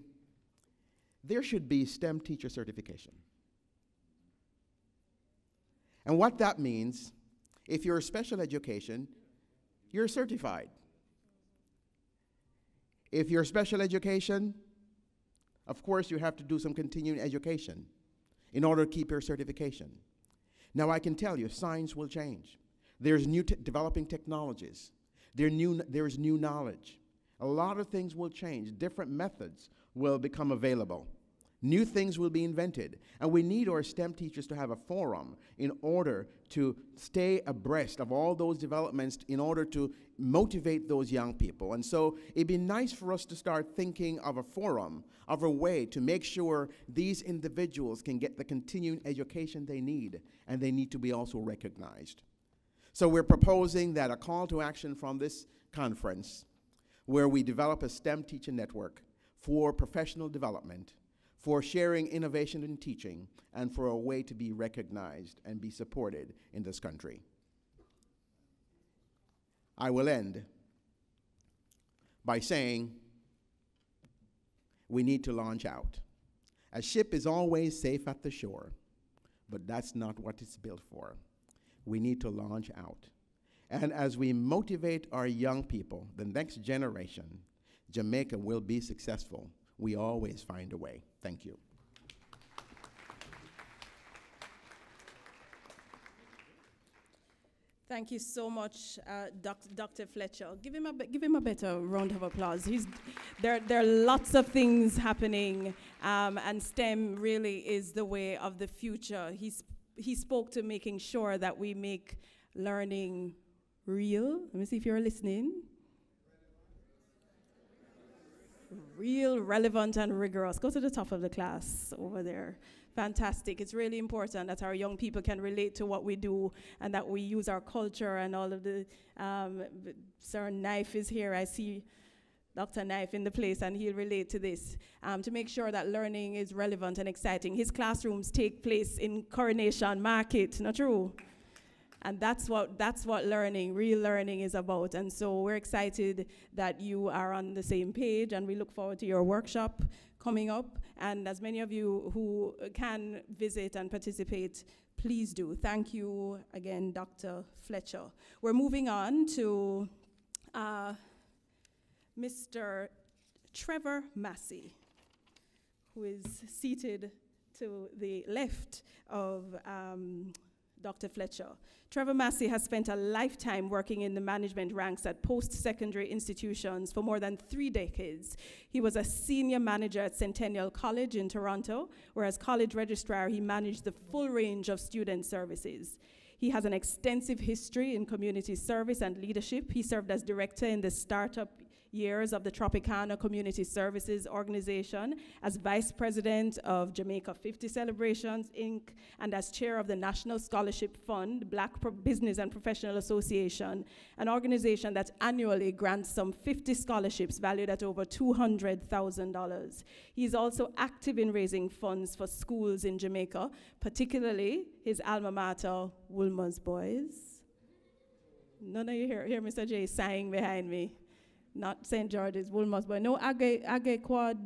there should be STEM teacher certification. And what that means, if you're a special education, you're certified. If you're special education, of course, you have to do some continuing education in order to keep your certification. Now, I can tell you, science will change. There's new developing technologies. There's new knowledge. A lot of things will change. Different methods will become available. New things will be invented. And we need our STEM teachers to have a forum in order to stay abreast of all those developments, in order to motivate those young people. And so it'd be nice for us to start thinking of a forum, of a way to make sure these individuals can get the continuing education they need, and they need to be also recognized. So we're proposing that a call to action from this conference, where we develop a STEM teaching network for professional development, for sharing innovation in teaching, and for a way to be recognized and be supported in this country. I will end by saying we need to launch out. A ship is always safe at the shore, but that's not what it's built for. We need to launch out. And as we motivate our young people, the next generation, Jamaica will be successful. We always find a way. Thank you. Thank you so much, Dr. Fletcher. Give him a better round of applause. There are lots of things happening, and STEM really is the way of the future. He spoke to making sure that we make learning real. Let me see if you're listening. Real, relevant, and rigorous. Go to the top of the class over there. Fantastic. It's really important that our young people can relate to what we do, and that we use our culture and all of the, Sir Knife is here. I see Dr. Knife in the place, and he'll relate to this, to make sure that learning is relevant and exciting. His classrooms take place in Coronation Market, not true? And that's what learning, real learning, is about. And so we're excited that you are on the same page, and we look forward to your workshop coming up. And as many of you who can visit and participate, please do. Thank you again, Dr. Fletcher. We're moving on to Mr. Trevor Massey, who is seated to the left of Dr. Fletcher. Trevor Massey has spent a lifetime working in the management ranks at post-secondary institutions for more than 3 decades. He was a senior manager at Centennial College in Toronto, where as college registrar, he managed the full range of student services. He has an extensive history in community service and leadership. He served as director in the startup years of the Tropicana Community Services Organization, as vice president of Jamaica 50 Celebrations, Inc., and as chair of the National Scholarship Fund, Black Business and Professional Association, an organization that annually grants some 50 scholarships valued at over $200,000. He's also active in raising funds for schools in Jamaica, particularly his alma mater, Woolmer's Boys. None of you hear Mr. J sighing behind me. Not St. George's, Woolmer's Boys. No, Age Quad.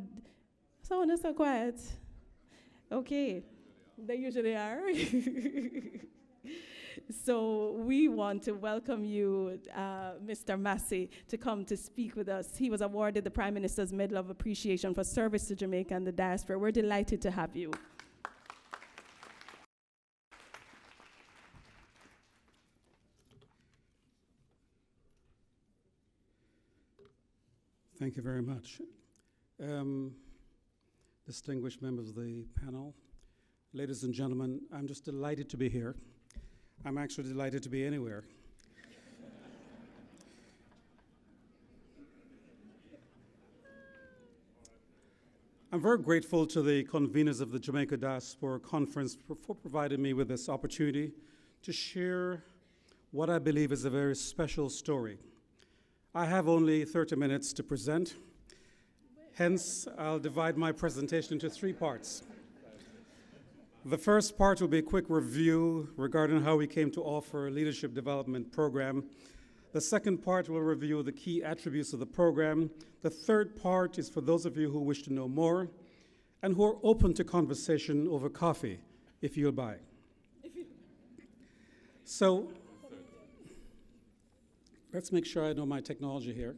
Someone is so quiet. Okay, they usually are. So we want to welcome you, Mr. Massey, to come to speak with us. He was awarded the Prime Minister's Medal of Appreciation for service to Jamaica and the diaspora. We're delighted to have you. Thank you very much. Distinguished members of the panel, ladies and gentlemen, I'm just delighted to be here. I'm actually delighted to be anywhere. I'm very grateful to the conveners of the Jamaica Diaspora Conference for providing me with this opportunity to share what I believe is a very special story. I have only 30 minutes to present, hence I'll divide my presentation into 3 parts. The first part will be a quick review regarding how we came to offer a leadership development program. The second part will review the key attributes of the program. The third part is for those of you who wish to know more and who are open to conversation over coffee, if you'll buy. So, let's make sure I know my technology here.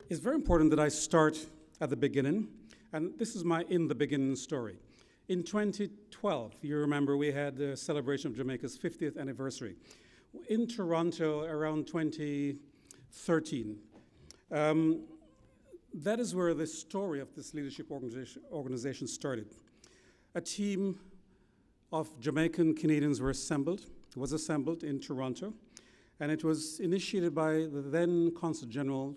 It's very important that I start at the beginning And this is my in the beginning story. In 2012, you remember we had the celebration of Jamaica's 50th anniversary. In Toronto, around 2013, that is where the story of this leadership organization started. A team of Jamaican Canadians was assembled in Toronto, and it was initiated by the then Consul General,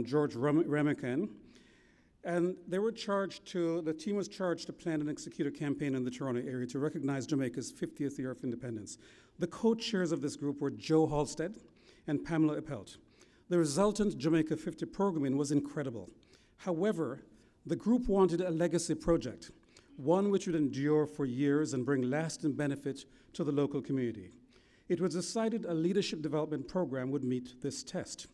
George Remican, and the team was charged to plan and execute a campaign in the Toronto area to recognize Jamaica's 50th year of independence. The co-chairs of this group were Joe Halstead and Pamela Appelt. The resultant Jamaica 50 programming was incredible. However, the group wanted a legacy project, one which would endure for years and bring lasting benefit to the local community. It was decided a leadership development program would meet this test.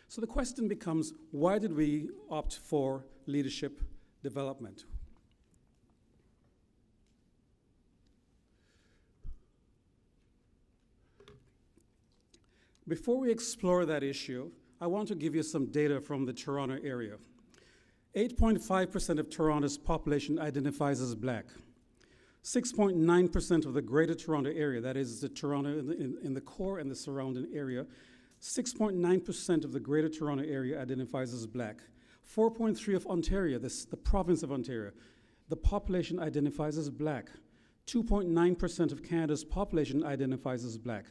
So the question becomes, why did we opt for leadership development? Before we explore that issue, I want to give you some data from the Toronto area. 8.5% of Toronto's population identifies as Black. 6.9% of the Greater Toronto area, that is the Toronto in the core and the surrounding area, 6.9% of the Greater Toronto area identifies as Black. 4.3% of Ontario, the province of Ontario, the population identifies as Black. 2.9% of Canada's population identifies as Black.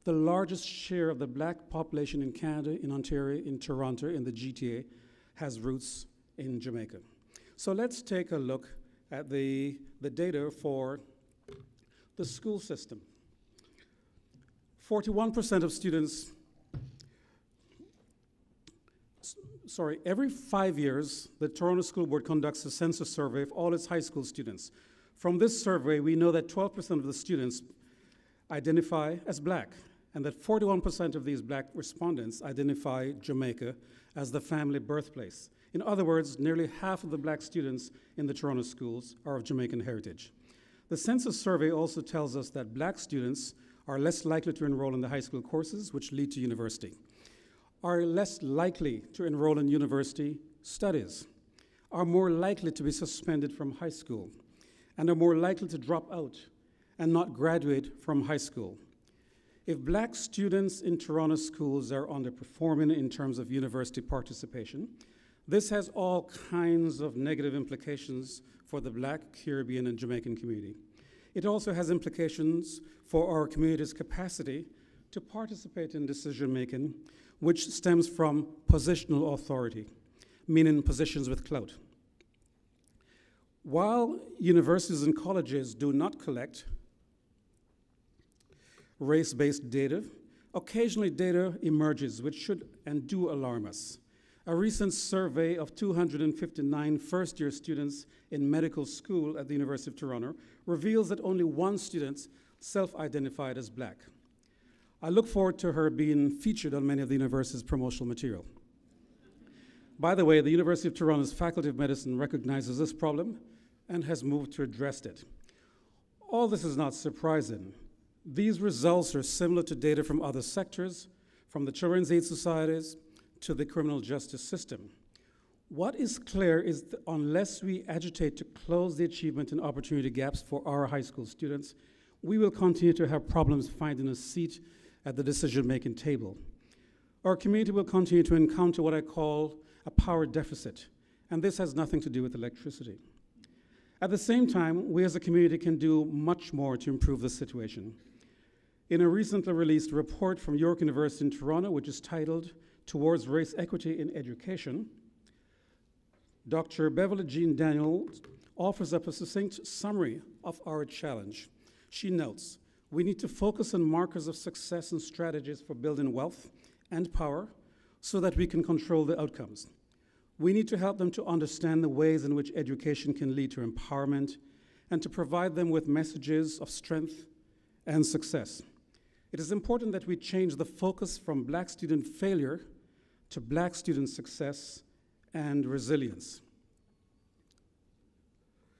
The largest share of the Black population in Canada, in Ontario, in Toronto, in the GTA, has roots in Jamaica. So let's take a look at the data for the school system. 41% of students, every 5 years, the Toronto School Board conducts a census survey of all its high school students. From this survey, we know that 12% of the students identify as Black, and that 41% of these Black respondents identify Jamaica as the family birthplace. In other words, nearly half of the Black students in the Toronto schools are of Jamaican heritage. The census survey also tells us that Black students are less likely to enroll in the high school courses which lead to university, are less likely to enroll in university studies, are more likely to be suspended from high school, and are more likely to drop out and not graduate from high school. If Black students in Toronto schools are underperforming in terms of university participation, this has all kinds of negative implications for the Black, Caribbean, and Jamaican community. It also has implications for our community's capacity to participate in decision-making, which stems from positional authority, meaning positions with clout. While universities and colleges do not collect race-based data, occasionally data emerges which should and do alarm us. A recent survey of 259 first-year students in medical school at the University of Toronto reveals that only one student self-identified as Black. I look forward to her being featured on many of the university's promotional material. By the way, the University of Toronto's Faculty of Medicine recognizes this problem and has moved to address it. All this is not surprising. These results are similar to data from other sectors, from the Children's Aid Societies to the criminal justice system. What is clear is that unless we agitate to close the achievement and opportunity gaps for our high school students, we will continue to have problems finding a seat at the decision-making table. Our community will continue to encounter what I call a power deficit, and this has nothing to do with electricity. At the same time, we as a community can do much more to improve the situation. In a recently released report from York University in Toronto, which is titled Towards Race Equity in Education, Dr. Beverly Jean Daniels offers up a succinct summary of our challenge. She notes, we need to focus on markers of success and strategies for building wealth and power so that we can control the outcomes. We need to help them to understand the ways in which education can lead to empowerment and to provide them with messages of strength and success. It is important that we change the focus from Black student failure to Black student success and resilience.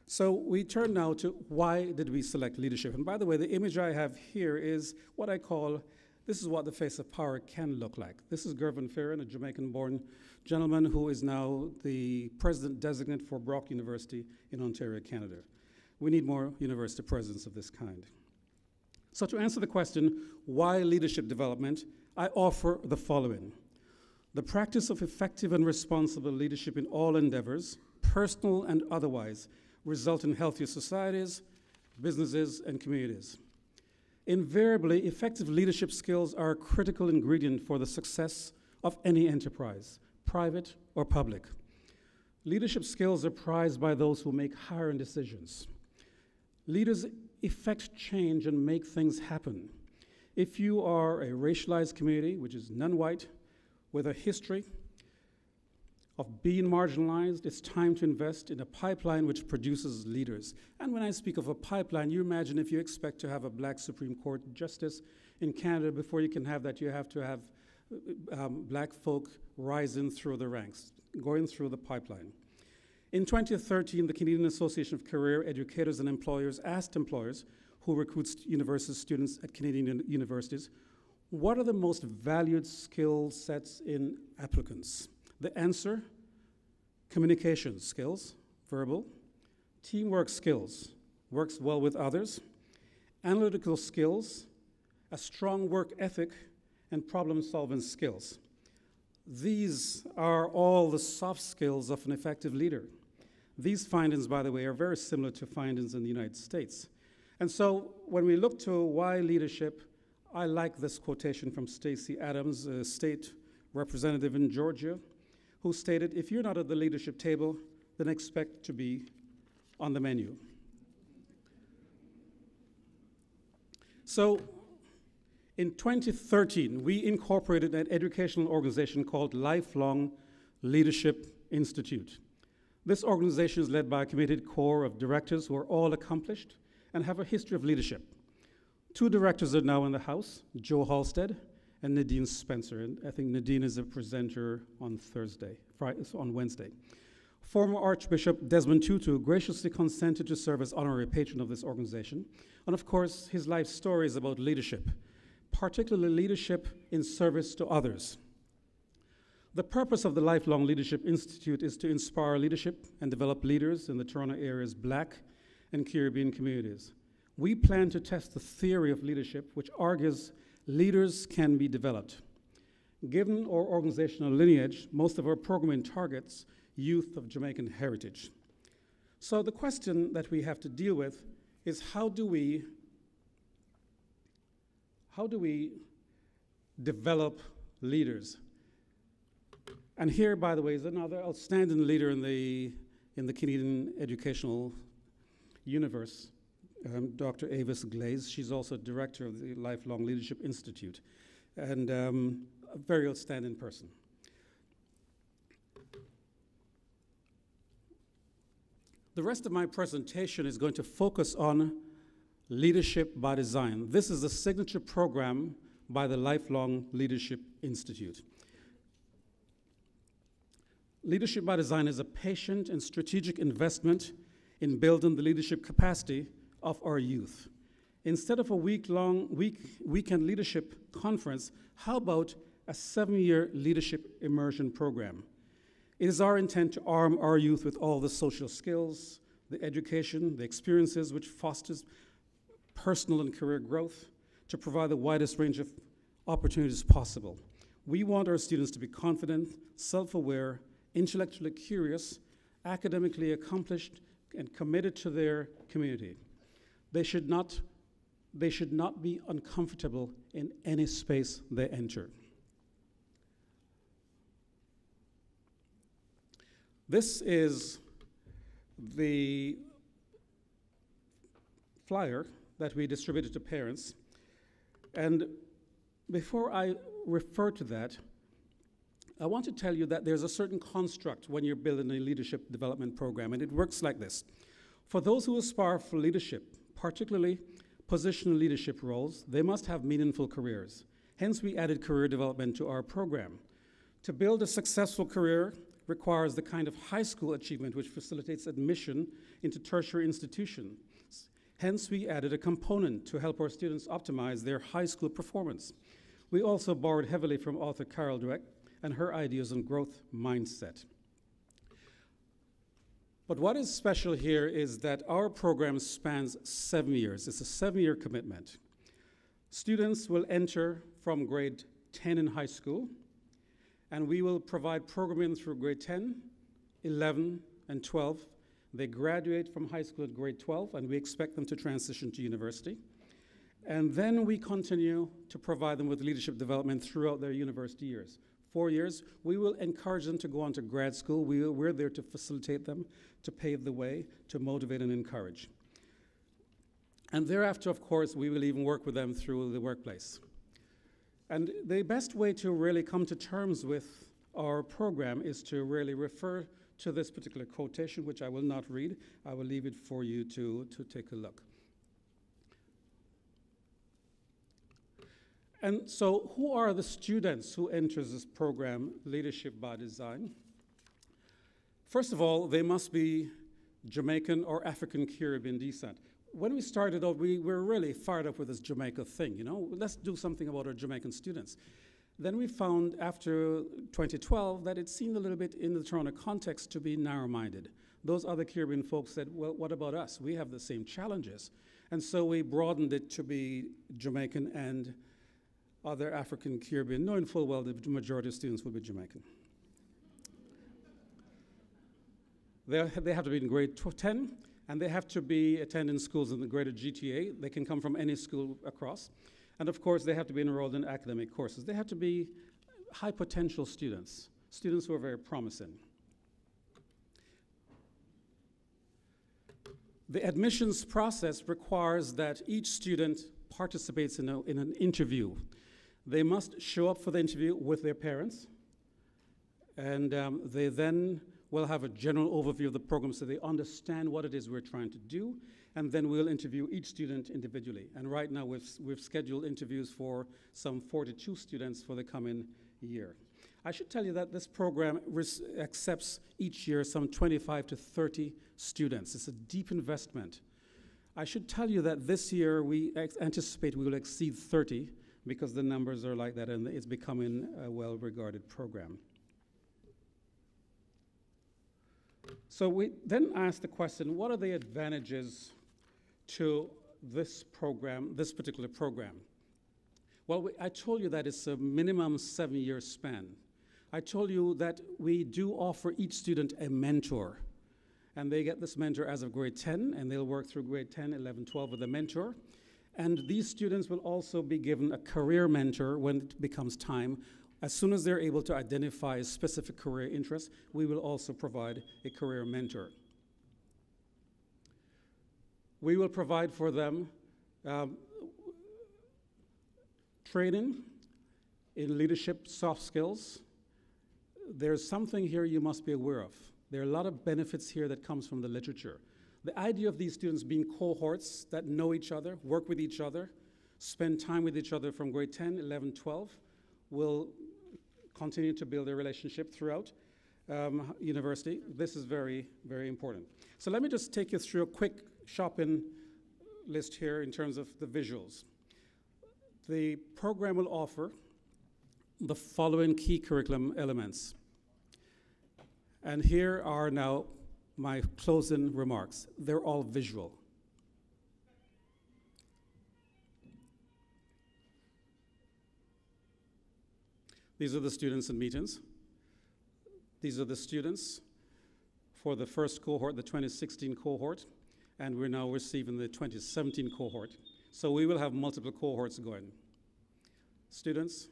So we turn now to why did we select leadership? And by the way, the image I have here is what I call this is what the face of power can look like. This is Gervin Farron, a Jamaican-born gentleman who is now the president-designate for Brock University in Ontario, Canada. We need more university presidents of this kind. So to answer the question, why leadership development, I offer the following. The practice of effective and responsible leadership in all endeavors, personal and otherwise, result in healthier societies, businesses, and communities. Invariably, effective leadership skills are a critical ingredient for the success of any enterprise, private or public. Leadership skills are prized by those who make higher decisions. Leaders effect change and make things happen. If you are a racialized community, which is non-white, with a history of being marginalized, it's time to invest in a pipeline which produces leaders. And when I speak of a pipeline, you imagine if you expect to have a black Supreme Court justice in Canada, before you can have that, you have to have black folk rising through the ranks, going through the pipeline. In 2013, the Canadian Association of Career Educators and Employers asked employers who recruit university students at Canadian universities, what are the most valued skill sets in applicants? The answer, communication skills, verbal, teamwork skills, works well with others, analytical skills, a strong work ethic, and problem-solving skills. These are all the soft skills of an effective leader. These findings, by the way, are very similar to findings in the United States. And so when we look to why leadership, I like this quotation from Stacey Adams, a state representative in Georgia, who stated, if you're not at the leadership table, then expect to be on the menu. So in 2013, we incorporated an educational organization called Lifelong Leadership Institute. This organization is led by a committed core of directors who are all accomplished and have a history of leadership. 2 directors are now in the House, Joe Halstead and Nadine Spencer. And I think Nadine is a presenter on Wednesday. Former Archbishop Desmond Tutu graciously consented to serve as honorary patron of this organization. And of course, his life story is about leadership, particularly leadership in service to others. The purpose of the Lifelong Leadership Institute is to inspire leadership and develop leaders in the Toronto area's Black and Caribbean communities. We plan to test the theory of leadership, which argues leaders can be developed. Given our organizational lineage, most of our programming targets youth of Jamaican heritage. So the question that we have to deal with is how do we develop leaders? And here, by the way, is another outstanding leader in the Canadian educational universe, Dr. Avis Glaze. She's also director of the Lifelong Leadership Institute, and a very outstanding person. The rest of my presentation is going to focus on Leadership by Design. This is a signature program by the Lifelong Leadership Institute. Leadership by Design is a patient and strategic investment in building the leadership capacity of our youth. Instead of a weekend leadership conference, how about a 7-year leadership immersion program? It is our intent to arm our youth with all the social skills, the education, the experiences which fosters personal and career growth, to provide the widest range of opportunities possible. We want our students to be confident, self-aware, intellectually curious, academically accomplished, and committed to their community. They should not be uncomfortable in any space they enter. This is the flyer that we distributed to parents. And before I refer to that, I want to tell you that there's a certain construct when you're building a leadership development program, and it works like this. For those who aspire for leadership, particularly positional leadership roles, they must have meaningful careers. Hence, we added career development to our program. To build a successful career requires the kind of high school achievement which facilitates admission into tertiary institutions. Hence, we added a component to help our students optimize their high school performance. We also borrowed heavily from author Carol Dweck and her ideas on growth mindset. But what is special here is that our program spans 7 years. It's a 7-year commitment. Students will enter from grade 10 in high school, and we will provide programming through grade 10, 11, and 12. They graduate from high school at grade 12, and we expect them to transition to university. And then we continue to provide them with leadership development throughout their university years. 4 years, we will encourage them to go on to grad school. We're there to facilitate them, to pave the way, to motivate and encourage. And thereafter, of course, we will even work with them through the workplace. And the best way to really come to terms with our program is to really refer to this particular quotation, which I will not read. I will leave it for you to take a look. And so who are the students who enters this program, Leadership by Design? First of all, they must be Jamaican or African Caribbean descent. When we started out, we were really fired up with this Jamaica thing, you know, let's do something about our Jamaican students. Then we found after 2012 that it seemed a little bit in the Toronto context to be narrow-minded. Those other Caribbean folks said, well, what about us? We have the same challenges. And so we broadened it to be Jamaican and other African Caribbean, knowing full well the majority of students will be Jamaican. They have to be in grade 10, and they have to be attending schools in the greater GTA. They can come from any school across. And of course, they have to be enrolled in academic courses. They have to be high potential students, students who are very promising. The admissions process requires that each student participates in an interview. They must show up for the interview with their parents, and they then will have a general overview of the program so they understand what it is we're trying to do, and then we'll interview each student individually. And right now we've scheduled interviews for some 42 students for the coming year. I should tell you that this program accepts each year some 25 to 30 students. It's a deep investment. I should tell you that this year we anticipate we will exceed 30 because the numbers are like that and it's becoming a well-regarded program. So we then asked the question, what are the advantages to this program, this particular program? Well, I told you that it's a minimum 7-year span. I told you that we do offer each student a mentor, and they get this mentor as of grade 10, and they'll work through grade 10, 11, 12 with a mentor. And these students will also be given a career mentor when it becomes time. As soon as they're able to identify a specific career interest, we will also provide a career mentor. We will provide for them training in leadership, soft skills. There's something here you must be aware of. There are a lot of benefits here that comes from the literature. The idea of these students being cohorts that know each other, work with each other, spend time with each other from grade 10, 11, 12, will continue to build their relationship throughout university. This is very, very important. So let me just take you through a quick shopping list here in terms of the visuals. The program will offer the following key curriculum elements. And here are now my closing remarks. They're all visual. These are the students in meetings. These are the students for the first cohort, the 2016 cohort, and we're now receiving the 2017 cohort. So we will have multiple cohorts going. Students.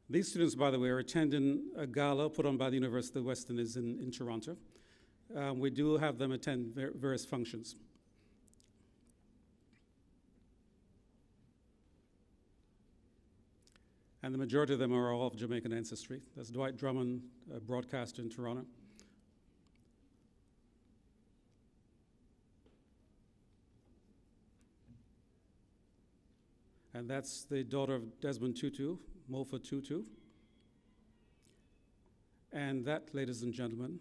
These students, by the way, are attending a gala put on by the University of the West Indies in Toronto. We do have them attend various functions. And the majority of them are all of Jamaican ancestry. That's Dwight Drummond, a broadcaster in Toronto. And that's the daughter of Desmond Tutu, Mofa Tutu. And that, ladies and gentlemen,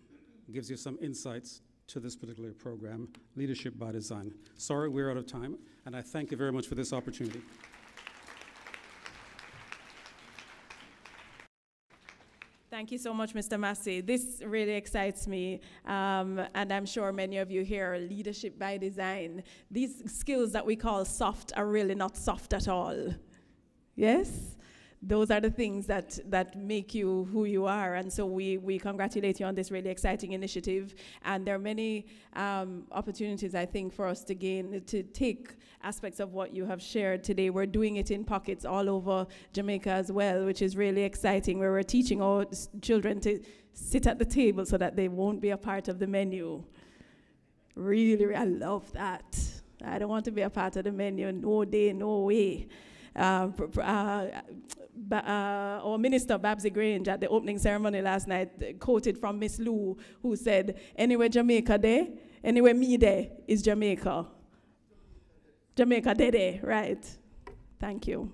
gives you some insights to this particular program, Leadership by Design. Sorry, we're out of time, and I thank you very much for this opportunity. Thank you so much, Mr. Massey. This really excites me, and I'm sure many of you here are leadership by design. These skills that we call soft are really not soft at all. Yes? Those are the things that make you who you are, and so we congratulate you on this really exciting initiative. And there are many opportunities, I think, for us to take aspects of what you have shared today. We're doing it in pockets all over Jamaica as well, which is really exciting, where we're teaching our children to sit at the table so that they won't be a part of the menu. Really, I love that. I don't want to be a part of the menu, no day, no way. Our minister, Babsy Grange, at the opening ceremony last night, quoted from Miss Lou, who said, "Anywhere Jamaica there, anywhere me there is Jamaica." Jamaica there, right? Thank you,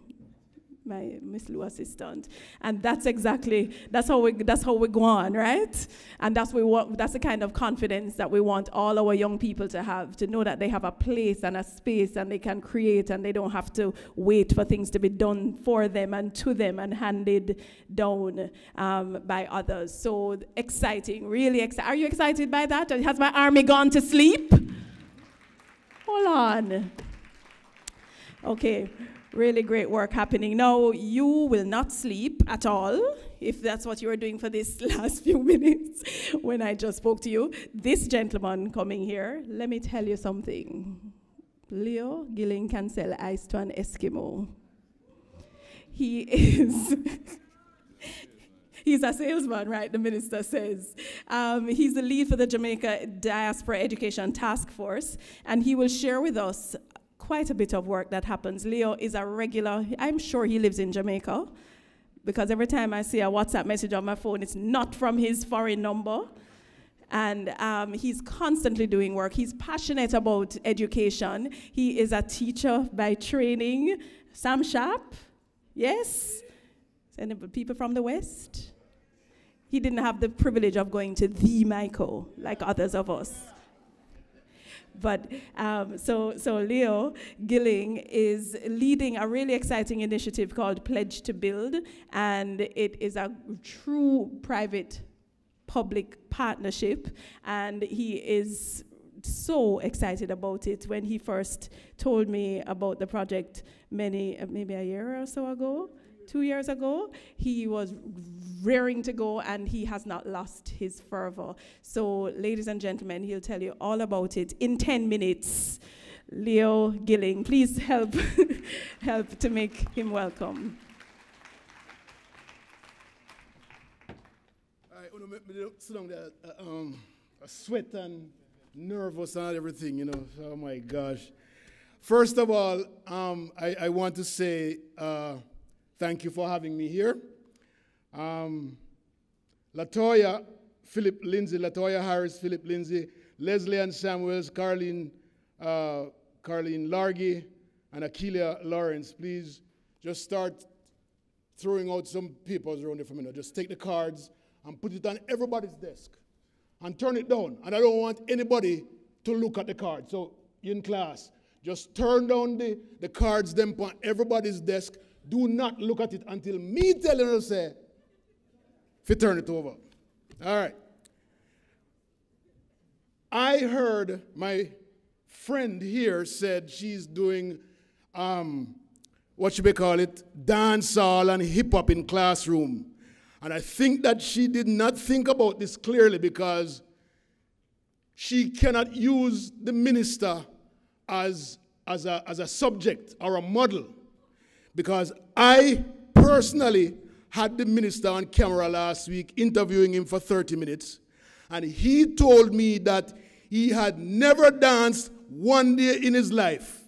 my Miss Lou assistant. And that's how we go on, right? And that's the kind of confidence that we want all our young people to have, to know that they have a place and a space and they can create and they don't have to wait for things to be done for them and to them and handed down by others. So exciting, really exciting. Are you excited by that? Has my army gone to sleep? Hold on. Okay. Really great work happening. Now, you will not sleep at all, if that's what you were doing for this last few minutes when I just spoke to you. This gentleman coming here, let me tell you something. Leo Gilling can sell ice to an Eskimo. He is... He's a salesman, right, the minister says. He's the lead for the Jamaica Diaspora Education Task Force, and he will share with us quite a bit of work that happens. Leo is a regular, I'm sure he lives in Jamaica, because every time I see a WhatsApp message on my phone, it's not from his foreign number. And he's constantly doing work. He's passionate about education. He is a teacher by training. Sam Sharp, yes? Any people from the West? He didn't have the privilege of going to the Michael like others of us. But so Leo Gilling is leading a really exciting initiative called Pledge to Build, and it is a true private-public partnership, and he is so excited about it. When he first told me about the project maybe a year or so ago, 2 years ago, he was raring to go, and he has not lost his fervor. So, ladies and gentlemen, he'll tell you all about it in 10 minutes. Leo Gilling, please help to make him welcome. All right, I want to make me sit down there, I sweat and nervous and everything, you know. Oh my gosh. First of all, I want to say thank you for having me here. Latoya, Philip Lindsay, Latoya Harris, Philip Lindsay, Leslie Ann Samuels, Carlene Largy, and Akeelia Lawrence, please just start throwing out some papers around there for me now. Just take the cards and put it on everybody's desk and turn it down. And I don't want anybody to look at the card. So in class, just turn down the cards them on everybody's desk. Do not look at it until me telling you, say, if you turn it over. All right. I heard my friend here said she's doing, what should we call it, dancehall and hip-hop in classroom. And I think that she did not think about this clearly, because she cannot use the minister as a subject or a model. Because I personally had the minister on camera last week interviewing him for 30 minutes, and he told me that he had never danced one day in his life.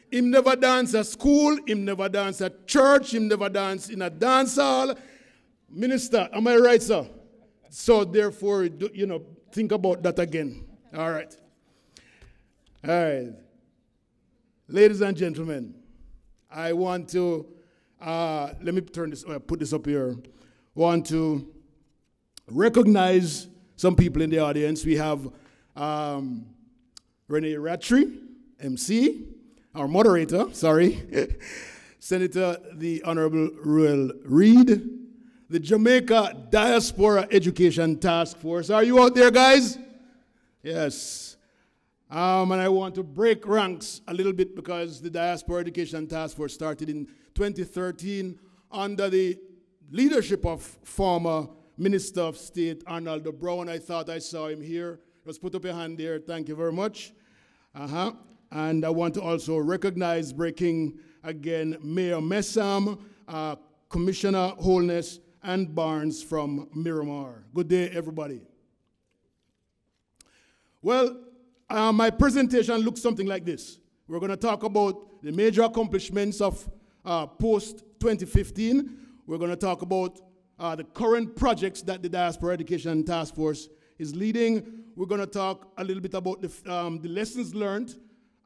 Him never danced at school, him never danced at church, him never danced in a dance hall. Minister, am I right, sir? So therefore, you know, think about that again. All right. All right. Ladies and gentlemen, I want to, let me turn this, put this up here. Want to recognize some people in the audience. We have Renee Rattray, MC, our moderator, sorry, Senator the Honorable Ruel Reid, the Jamaica Diaspora Education Task Force. Are you out there, guys? Yes. And I want to break ranks a little bit because the Diaspora Education Task Force started in 2013 under the leadership of former Minister of State Arnaldo Brown. I thought I saw him here. Let's put up your hand there. Thank you very much. And I want to also recognize, breaking again, Mayor Messam, Commissioner Holness, and Barnes from Miramar. Good day, everybody. Well, my presentation looks something like this. We're going to talk about the major accomplishments of post-2015. We're going to talk about the current projects that the Diaspora Education Task Force is leading. We're going to talk a little bit about the lessons learned,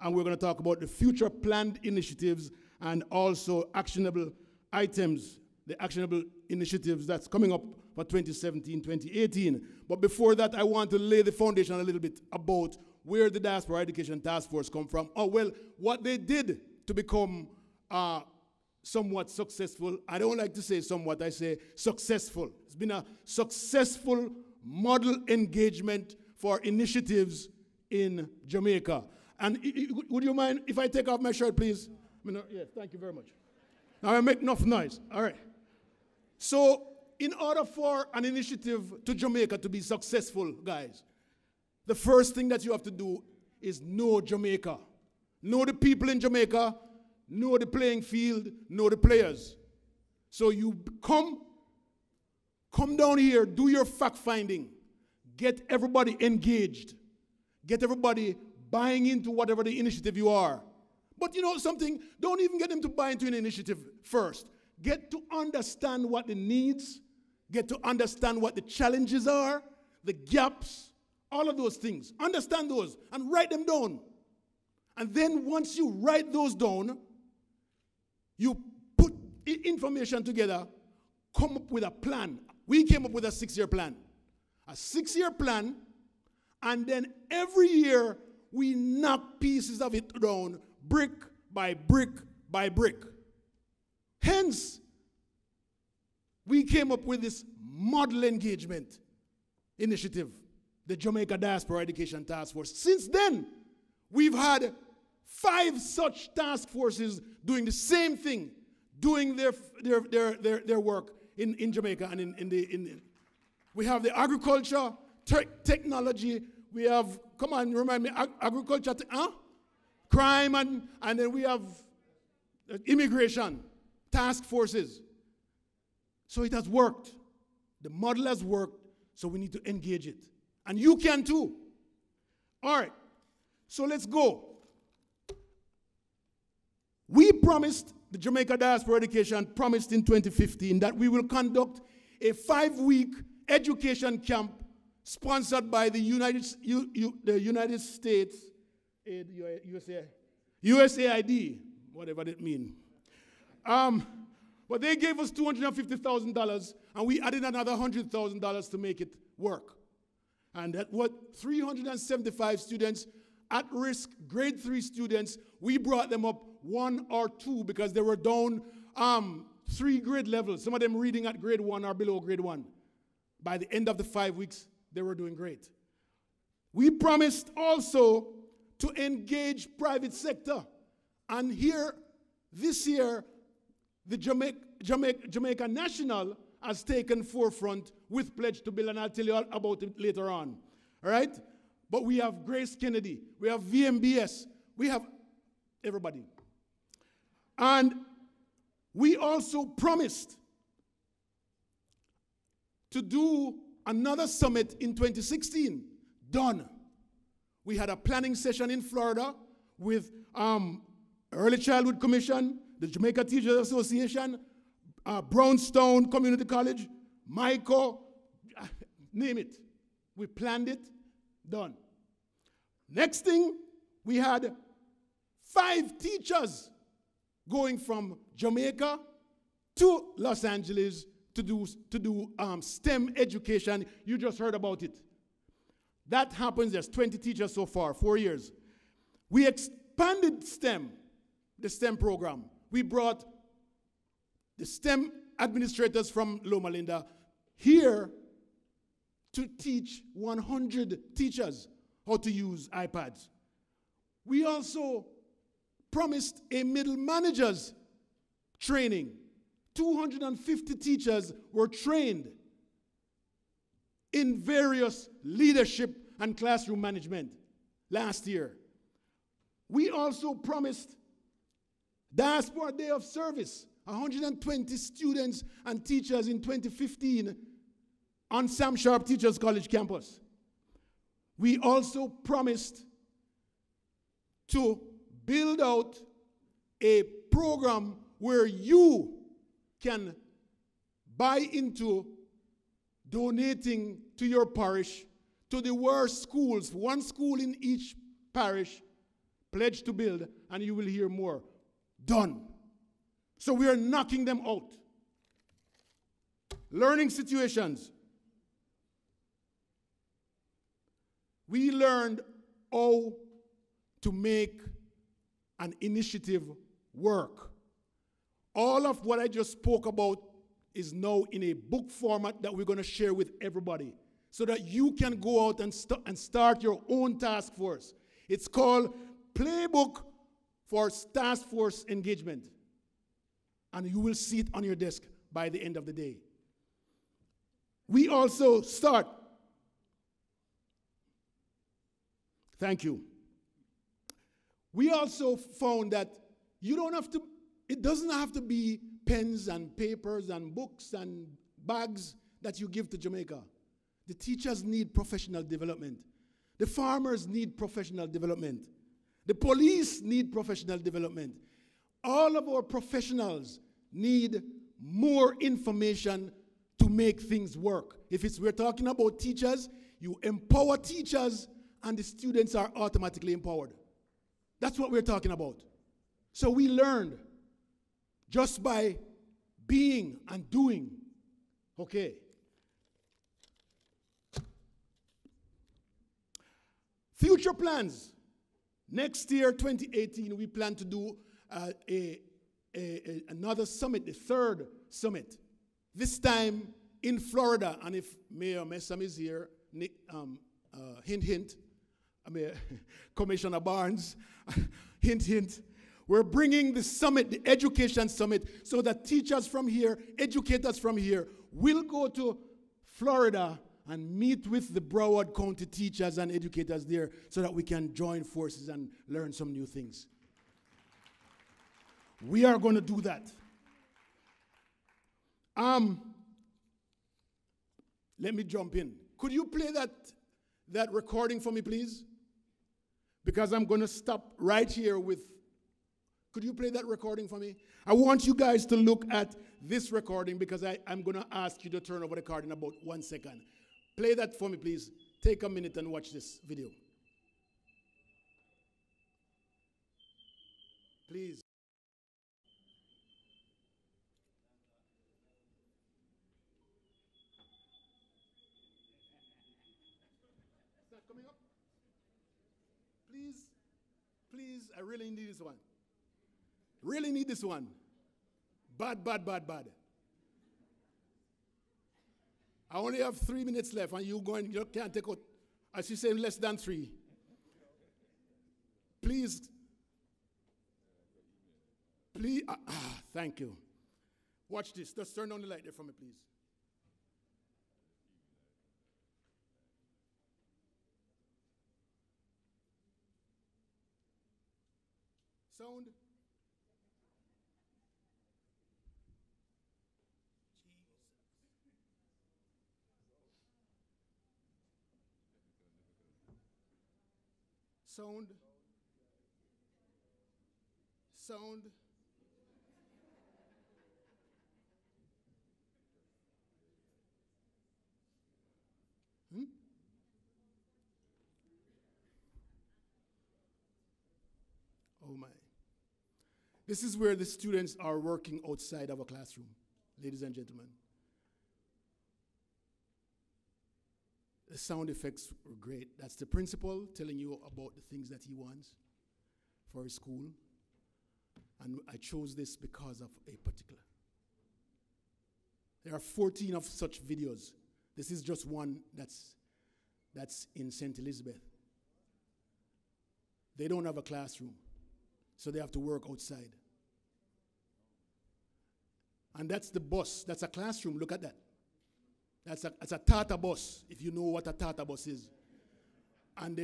and we're going to talk about the future planned initiatives and also actionable items, the actionable initiatives that's coming up for 2017-2018. But before that, I want to lay the foundation a little bit about where the Diaspora Education Task Force come from. Oh, well, what they did to become somewhat successful. I don't like to say somewhat, I say successful. It's been a successful model engagement for initiatives in Jamaica. And would you mind if I take off my shirt, please? Yes, thank you very much. Now I make enough noise. All right. So in order for an initiative to Jamaica to be successful, guys, the first thing that you have to do is know Jamaica. Know the people in Jamaica, know the playing field, know the players. So you come down here, do your fact-finding, get everybody engaged, get everybody buying into whatever the initiative you are. But you know something? Don't even get them to buy into an initiative first. Get to understand what the needs, get to understand what the challenges are, the gaps, all of those things. Understand those and write them down. And then once you write those down, you put information together, come up with a plan. We came up with a 6-year plan. A 6-year plan, and then every year we knock pieces of it down, brick by brick by brick. Hence, we came up with this model engagement initiative, the Jamaica Diaspora Education Task Force. Since then, we've had 5 such task forces doing the same thing, doing their work in Jamaica and we have the agriculture, technology, we have, come on, remind me, agriculture, crime, and then we have immigration, task forces. So it has worked. The model has worked, so we need to engage it. And you can too. All right, so let's go. We promised, the Jamaica Diaspora Education promised in 2015 that we will conduct a 5-week education camp sponsored by the United States, USAID, whatever that means. But they gave us $250,000, and we added another $100,000 to make it work. And that what 375 students, at-risk grade 3 students, we brought them up 1 or 2 because they were down 3 grade levels. Some of them reading at grade 1 or below grade 1. By the end of the 5 weeks, they were doing great. We promised also to engage private sector. And here, this year, the Jamaica National has taken forefront with Pledge to Build, and I'll tell you all about it later on. All right? But we have Grace Kennedy, we have VMBS, we have everybody. And we also promised to do another summit in 2016. Done. We had a planning session in Florida with Early Childhood Commission, the Jamaica Teachers Association, Brownstone Community College, MICO, name it. We planned it, done. Next thing, we had 5 teachers going from Jamaica to Los Angeles to do STEM education. You just heard about it. That happens. There's 20 teachers so far, 4 years. We expanded STEM, the STEM program. We brought the STEM administrators from Loma Linda here to teach 100 teachers how to use iPads. We also promised a middle managers training. 250 teachers were trained in various leadership and classroom management last year. We also promised Diaspora Day of Service, 120 students and teachers in 2015 on Sam Sharp Teachers College campus. We also promised to build out a program where you can buy into donating to your parish, to the worst schools, one school in each parish, pledge to build, and you will hear more. Done. So we are knocking them out. Learning situations. We learned how to make an initiative work. All of what I just spoke about is now in a book format that we're going to share with everybody so that you can go out and start your own task force. It's called Playbook for Task Force Engagement. And you will see it on your desk by the end of the day. We also start. Thank you. We also found that you don't have to, it doesn't have to be pens and papers and books and bags that you give to Jamaica. The teachers need professional development. The farmers need professional development. The police need professional development. All of our professionals need more information to make things work. If we're talking about teachers, you empower teachers and the students are automatically empowered. That's what we're talking about. So we learned just by being and doing. Okay. Future plans. Next year, 2018, we plan to do another summit, the third summit. This time in Florida, and if Mayor Messam is here, hint, hint, Commissioner Barnes, hint, hint, we're bringing the summit, the education summit, so that teachers from here, educators from here, will go to Florida and meet with the Broward County teachers and educators there so that we can join forces and learn some new things. We are going to do that. Let me jump in. Could you play that recording for me, please? Because I'm going to stop right here with, could you play that recording for me? I want you guys to look at this recording because I'm going to ask you to turn over the card in about 1 second. Play that for me, please. Take a minute and watch this video. Please. Is that coming up? Please, please, I really need this one. Really need this one. Bad, bad, bad, bad. I only have 3 minutes left, and you can't take out, as you say, less than 3. Please, please, thank you. Watch this. Just turn on the light there for me, please. Sound. Sound. Sound. Oh my. This is where the students are working outside of a classroom, ladies and gentlemen. The sound effects were great. That's the principal telling you about the things that he wants for his school. And I chose this because of a particular. There are 14 of such videos. This is just one that's in St. Elizabeth. They don't have a classroom, so they have to work outside. And that's the bus. That's a classroom. Look at that. That's a Tata bus, if you know what a Tata bus is. And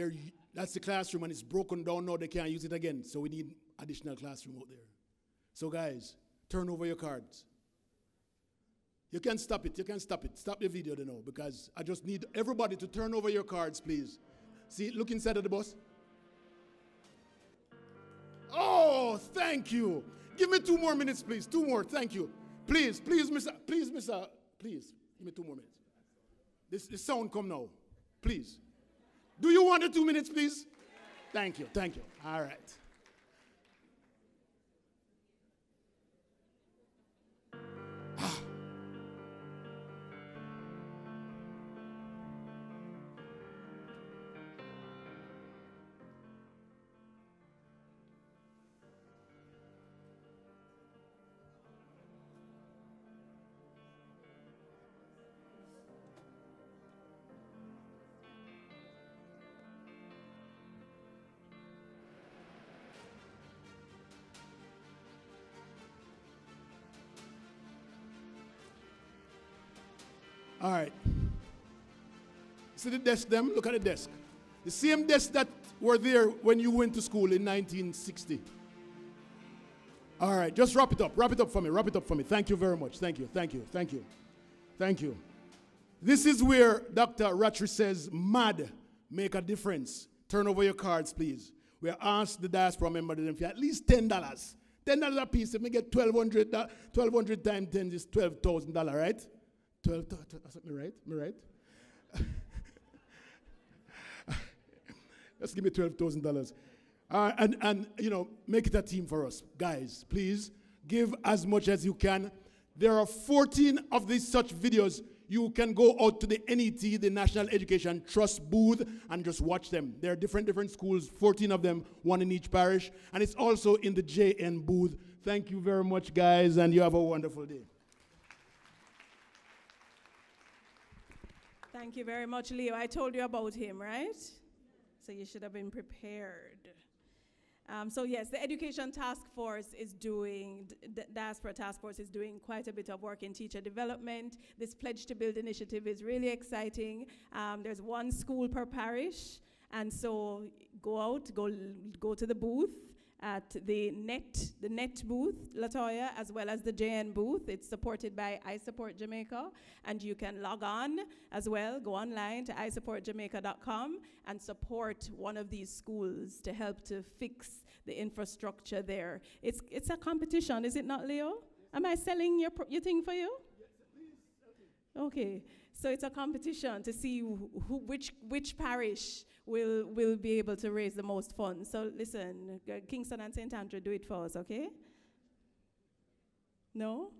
that's the classroom, and it's broken down now. They can't use it again, so we need additional classroom out there. So guys, turn over your cards. You can stop it. You can stop it. Stop the video now, because I just need everybody to turn over your cards, please. See, look inside of the bus. Oh, thank you. Give me 2 more minutes, please. 2 more. Thank you. Please, mister. Please, give me 2 more minutes. This sound come now. Please. Do you want the 2 minutes, please? Thank you. Thank you. All right. All right. See the desk, them? Look at the desk. The same desk that were there when you went to school in 1960. All right, just wrap it up. Wrap it up for me. Wrap it up for me. Thank you very much. Thank you. Thank you. Thank you. Thank you. This is where Dr. Rattray says, mad make a difference. Turn over your cards, please. We asked the diaspora member to at least $10. $10 a piece. If we get 1,200 times 10 is $12,000, right? 12,000, me right? Me right? Just give me $12,000. And you know, make it a team for us. Guys, please, give as much as you can. There are 14 of these such videos. You can go out to the NET, the National Education Trust booth, and just watch them. There are different schools, 14 of them, 1 in each parish. And it's also in the JN booth. Thank you very much, guys, and you have a wonderful day. Thank you very much, Leo. I told you about him, right? So you should have been prepared. So yes, the Education Task Force is doing, the Diaspora Task Force is doing quite a bit of work in teacher development. This Pledge to Build initiative is really exciting. There's 1 school per parish, and so go out, go to the booth at the NET booth, Latoya, as well as the JN booth. It's supported by I Support Jamaica, and you can log on as well, go online to isupportjamaica.com and support one of these schools to help to fix the infrastructure there. It's a competition, is it not, Leo? Am I selling your thing for you? Yes, please. Okay, so it's a competition to see which parish will be able to raise the most funds. So listen, Kingston and St. Andrew, do it for us, okay? No?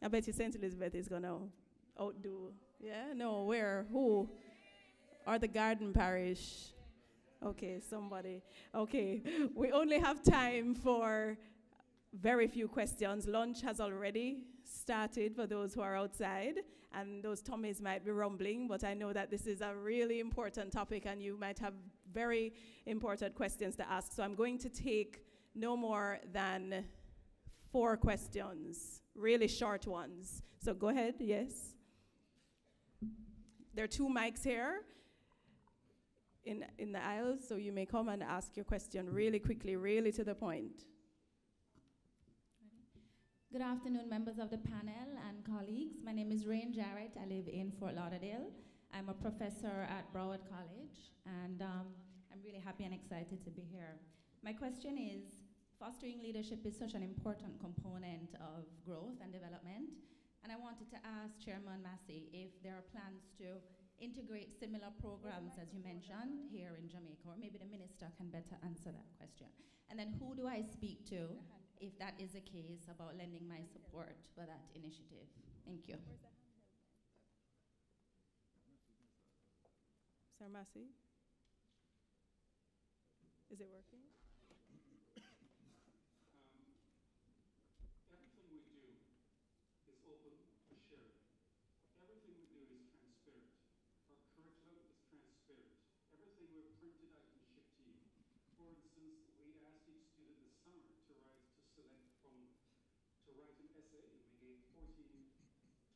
I bet you St. Elizabeth is going to outdo. Yeah? No, where? Who? Or the Garden Parish? Okay, somebody. Okay, we only have time for very few questions. Lunch has already started for those who are outside, and those tummies might be rumbling, but I know that this is a really important topic and you might have very important questions to ask. So I'm going to take no more than 4 questions, really short ones. So go ahead, yes. There are 2 mics here in the aisles, so you may come and ask your question really quickly, really to the point. Good afternoon, members of the panel and colleagues. My name is Rain Jarrett. I live in Fort Lauderdale. I'm a professor at Broward College, and I'm really happy and excited to be here. My question is, fostering leadership is such an important component of growth and development, and I wanted to ask Chairman Massey if there are plans to integrate similar programs as you mentioned here in Jamaica, or maybe the minister can better answer that question. And then who do I speak to if that is the case about lending my support for that initiative? Thank you. Sir Massey? Is it working? Everything we do is open for sharing. Everything we do is transparent. Our curriculum is transparent. Everything we've printed out and shipped to you. For instance, we asked each student this summer to write an essay, and we gave 14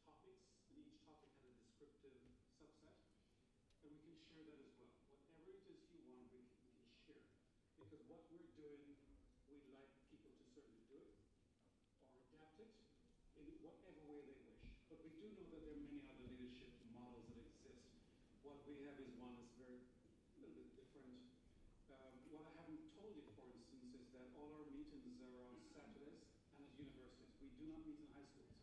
topics, and each topic had a descriptive subset, and we can share that as well. Whatever it is you want, we can share. Because what we're doing, we'd like people to certainly do it, or adapt it in whatever way they wish. But we do know that there are many other leadership models that exist. What we have is one that's a little bit different. What I haven't told you, for instance, is that all our meetings are on Saturdays and at universities. We do not meet in high schools.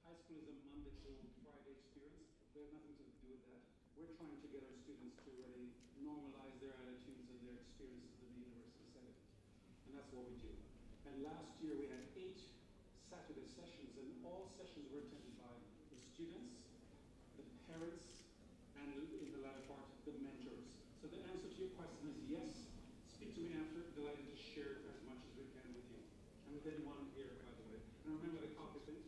High school is a Monday to Friday experience. We have nothing to do with that. We're trying to get our students to really normalize their attitudes and their experiences in the university setting. And that's what we do. And last year we had 8 Saturday sessions, and all sessions were attended by the students, the parents, and in the latter part, the mentors. So the answer to your question is yes. Speak to me after. Delighted to share as much as we can with you. And with anyone here, by the way. And remember the copy thing.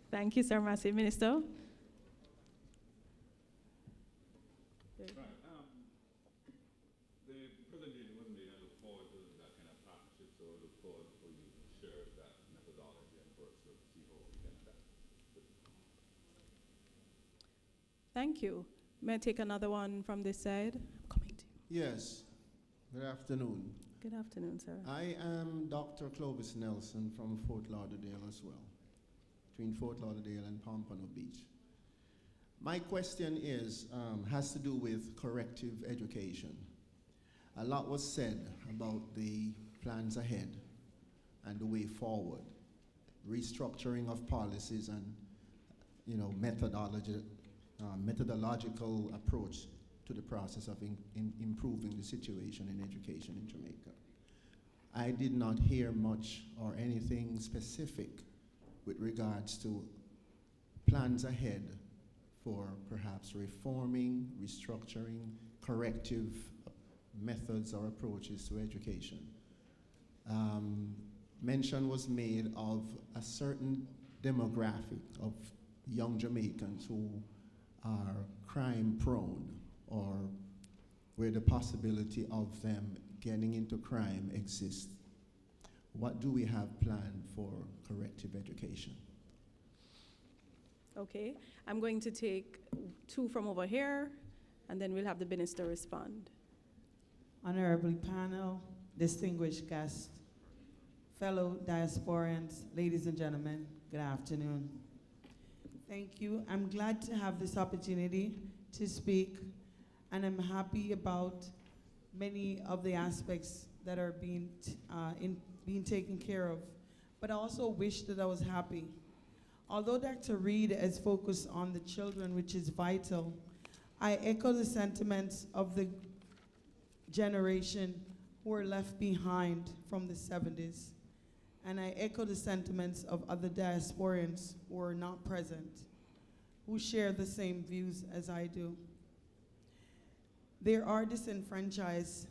Thank you, Sir Massey. Minister? Right. The presentation wasn't made. I look forward to that kind of partnership, so I look forward for you to share that methodology and for us to see how we can adapt. Thank you. May I take another one from this side? I'm coming to you. Yes. Good afternoon. Good afternoon, sir. I am Dr. Clovis Nelson from Fort Lauderdale as well, between Fort Lauderdale and Pompano Beach. My question has to do with corrective education. A lot was said about the plans ahead and the way forward, restructuring of policies and, methodological approach to the process of improving the situation in education in Jamaica. I did not hear much or anything specific with regards to plans ahead for perhaps reforming, restructuring, corrective methods or approaches to education. Mention was made of a certain demographic of young Jamaicans who are crime prone or where the possibility of them getting into crime exists. What do we have planned for corrective education? Okay, I'm going to take 2 from over here, and then we'll have the minister respond. Honorable panel, distinguished guests, fellow diasporans, ladies and gentlemen, good afternoon. Thank you. I'm glad to have this opportunity to speak, and I'm happy about many of the aspects that are being taken care of, but I also wish that I was happy. Although Dr. Reed has focused on the children, which is vital, I echo the sentiments of the generation who were left behind from the 70s. And I echo the sentiments of other diasporians who are not present, who share the same views as I do. There are disenfranchised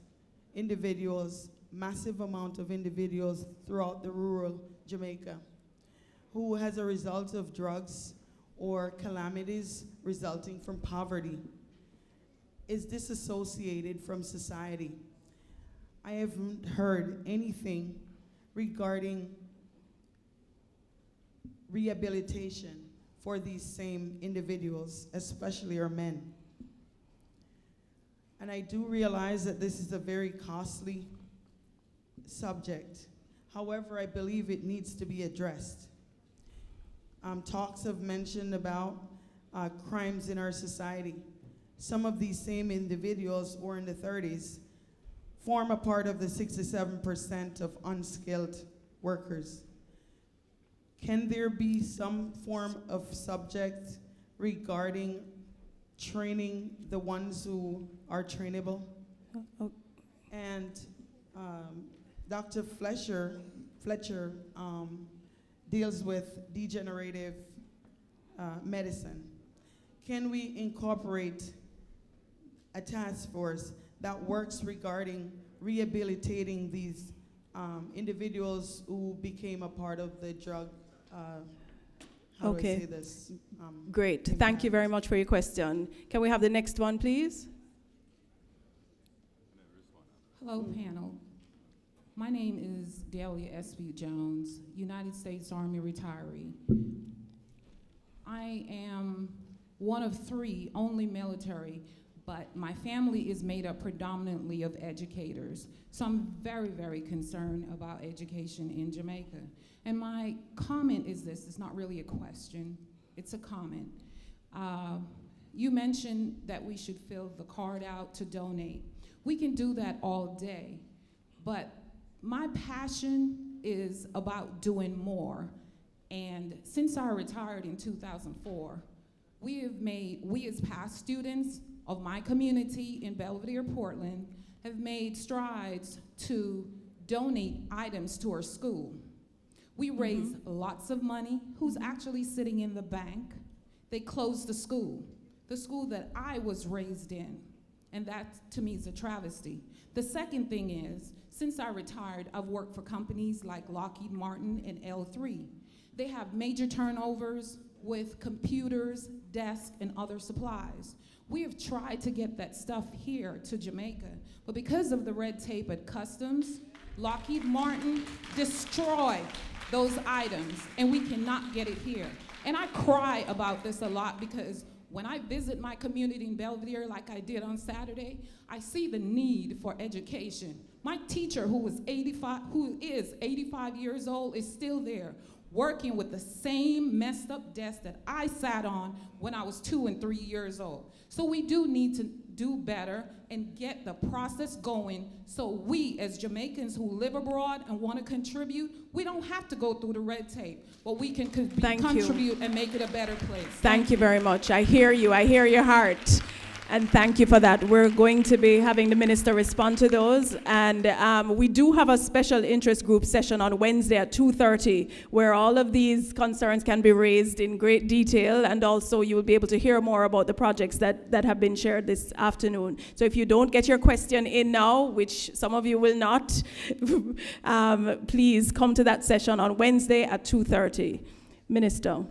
individuals, massive amount of individuals throughout the rural Jamaica, who, as a result of drugs or calamities resulting from poverty, is disassociated from society. I haven't heard anything regarding rehabilitation for these same individuals, especially our men. And I do realize that this is a very costly subject. However, I believe it needs to be addressed. Talks have mentioned about crimes in our society. Some of these same individuals who are in the 30s form a part of the 67% of unskilled workers. Can there be some form of subject regarding training the ones who are trainable? And Dr. Fletcher deals with degenerative medicine. can we incorporate a task force that works regarding rehabilitating these individuals who became a part of the drug, how do I say this? Great, thank you very much for your question. Can we have the next one, please? Hello, panel. My name is Delia S.B. Jones, United States Army retiree. I am one of three, only military, but my family is made up predominantly of educators. So I'm very, very concerned about education in Jamaica. And my comment is this, it's not really a question, it's a comment. You mentioned that we should fill the card out to donate. We can do that all day, but my passion is about doing more. And since I retired in 2004, we as past students of my community in Belvedere, Portland, have made strides to donate items to our school. We raise lots of money. Who's actually sitting in the bank? They closed the school that I was raised in. And that, to me, is a travesty. The second thing is, since I retired, I've worked for companies like Lockheed Martin and L3. They have major turnovers with computers, desks, and other supplies. We have tried to get that stuff here to Jamaica, but because of the red tape at customs, Lockheed Martin destroyed those items, and we cannot get it here. And I cry about this a lot because when I visit my community in Belvedere, like I did on Saturday, I see the need for education. My teacher, who is 85 years old, is still there, working with the same messed up desk that I sat on when I was 2 and 3 years old. So we do need to do better and get the process going so we as Jamaicans who live abroad and want to contribute, we don't have to go through the red tape, but we can contribute and make it a better place. Thank you very much. I hear you. I hear your heart. And thank you for that. We're going to be having the minister respond to those. And we do have a special interest group session on Wednesday at 2:30, where all of these concerns can be raised in great detail. And also you will be able to hear more about the projects that have been shared this afternoon. So if you don't get your question in now, which some of you will not, please come to that session on Wednesday at 2:30. Minister.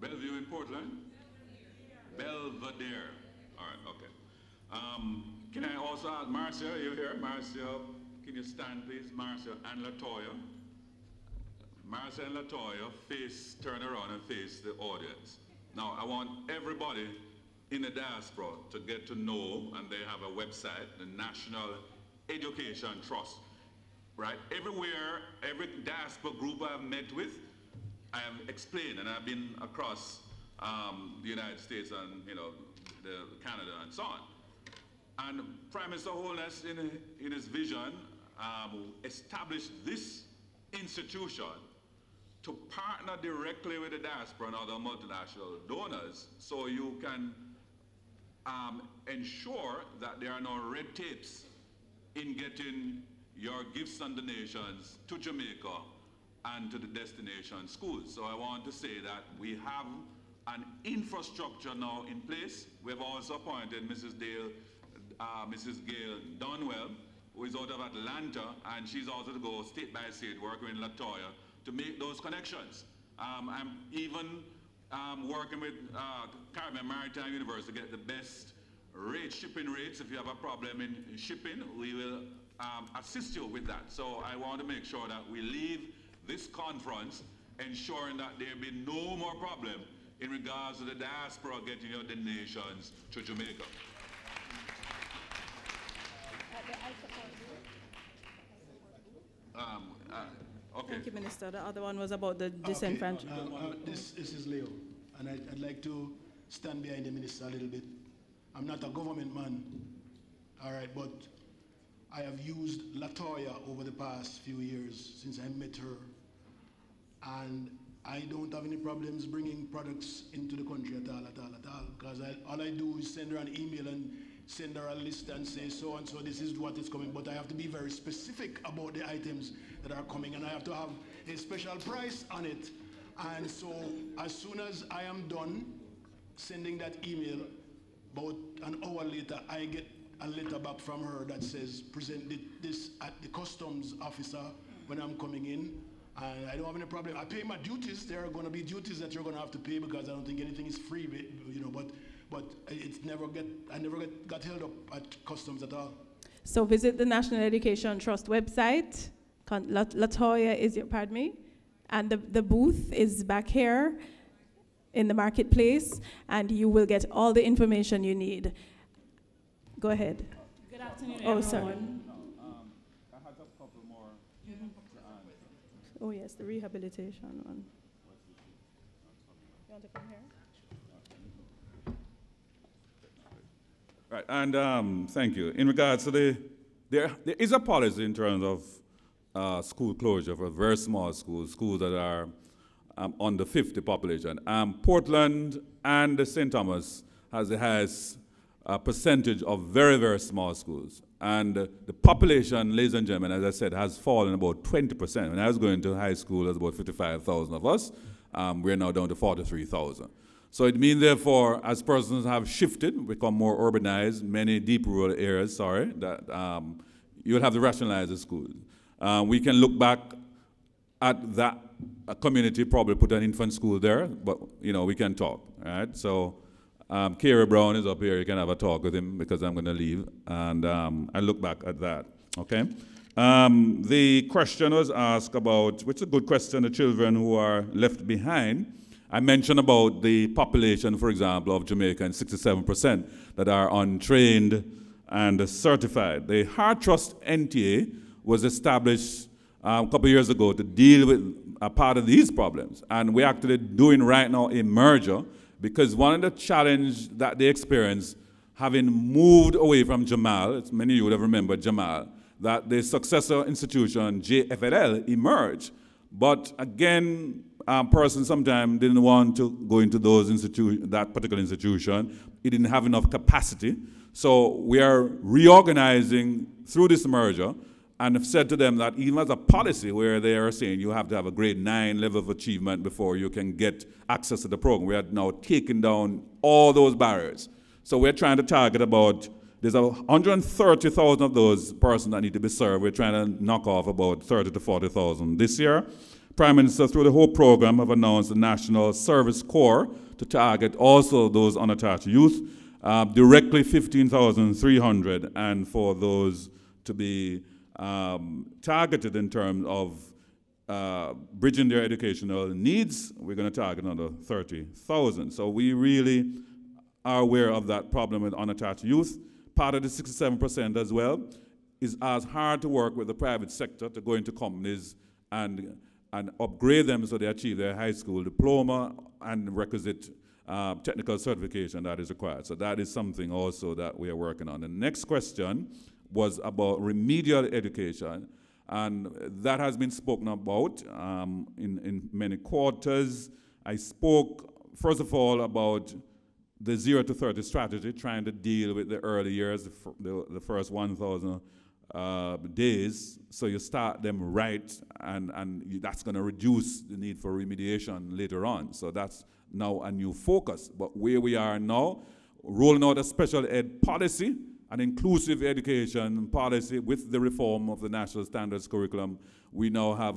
Bellevue in Portland? Belvedere. All right, okay. Can I also ask Marcia, are you here? Marcia, can you stand, please? Marcia and Latoya. Marcia and Latoya turn around and face the audience. Now, I want everybody in the diaspora to get to know, and they have a website, the National Education Trust, right? Everywhere, every diaspora group I've met with, I have explained, and I've been across the United States and Canada and so on. And Prime Minister Holness, in his vision, established this institution to partner directly with the diaspora and other multinational donors, so you can ensure that there are no red tapes in getting your gifts and donations to Jamaica and to the destination schools. So I want to say that we have an infrastructure now in place. We've also appointed Mrs. Gail Donwell, who is out of Atlanta, and she's also to go state by state working with Latoya to make those connections. I'm even working with Caribbean Maritime University to get the best shipping rates. If you have a problem in shipping, we will assist you with that. So I want to make sure that we leave this conference ensuring that there be no more problem in regards to the diaspora getting your donations to Jamaica. Okay. Thank you, Minister. The other one was about the disenfranchised. This is Leo, and I'd like to stand behind the minister a little bit. I'm not a government man, all right, but I have used Latoya over the past few years since I met her, and I don't have any problems bringing products into the country at all, because all I do is send her an email and send her a list and say so and so, this is what is coming, but I have to be very specific about the items that are coming, and I have to have a special price on it. And so as soon as I am done sending that email, about an hour later, I get a letter back from her that says, present this at the customs officer when I'm coming in. And I don't have any problem. I pay my duties. There are going to be duties that you're going to have to pay, because I don't think anything is free, you know, but I never got held up at customs at all. So visit the National Education Trust website. Latoya is your, pardon me, and the booth is back here in the marketplace, and you will get all the information you need. Go ahead. Good afternoon, oh, everyone. Sorry. I had a couple more. Oh yes, the rehabilitation one. You want to come here? Right, and thank you. In regards to there is a policy in terms of school closure for very small schools that are under 50 population. Portland and St. Thomas has the highest percentage of very, very small schools. And the population, ladies and gentlemen, as I said, has fallen about 20%. When I was going to high school, there was about 55,000 of us. We're now down to 43,000. So it means, therefore, as persons have shifted, become more urbanized, many deep rural areas, that you'll have to rationalize the schools. We can look back at that community, probably put an infant school there, but, you know, we can talk, right? So Kerry Brown is up here. You can have a talk with him because I'm going to leave, and I look back at that, okay? The question was asked about, which is a good question, the children who are left behind. I mentioned about the population, for example, of Jamaica, and 67% that are untrained and certified. The Heart Trust NTA was established a couple of years ago to deal with a part of these problems. And we're actually doing right now a merger, because one of the challenges that they experience, having moved away from Jamal, many of you would have remembered Jamal, that the successor institution, JFLL, emerged. But again, person sometimes didn't want to go into that particular institution. It didn't have enough capacity. So we are reorganizing through this merger, and have said to them that even as a policy where they are saying you have to have a grade 9 level of achievement before you can get access to the program, we are now taking down all those barriers. So we're trying to target about, there's 130,000 of those persons that need to be served. We're trying to knock off about 30 to 40,000 this year. Prime Minister, through the whole program, have announced the National Service Corps to target also those unattached youth, directly 15,300, and for those to be targeted in terms of bridging their educational needs, we're going to target another 30,000. So we really are aware of that problem with unattached youth. Part of the 67% as well is as hard to work with the private sector to go into companies and upgrade them so they achieve their high school diploma and requisite technical certification that is required. So that is something also that we are working on. The next question was about remedial education, and that has been spoken about in many quarters. I spoke, first of all, about the 0 to 30 strategy, trying to deal with the early years, the first 1,000 days, so you start them right, and that's going to reduce the need for remediation later on. So that's now a new focus. But where we are now, rolling out a special ed policy, an inclusive education policy with the reform of the National Standards Curriculum, we now have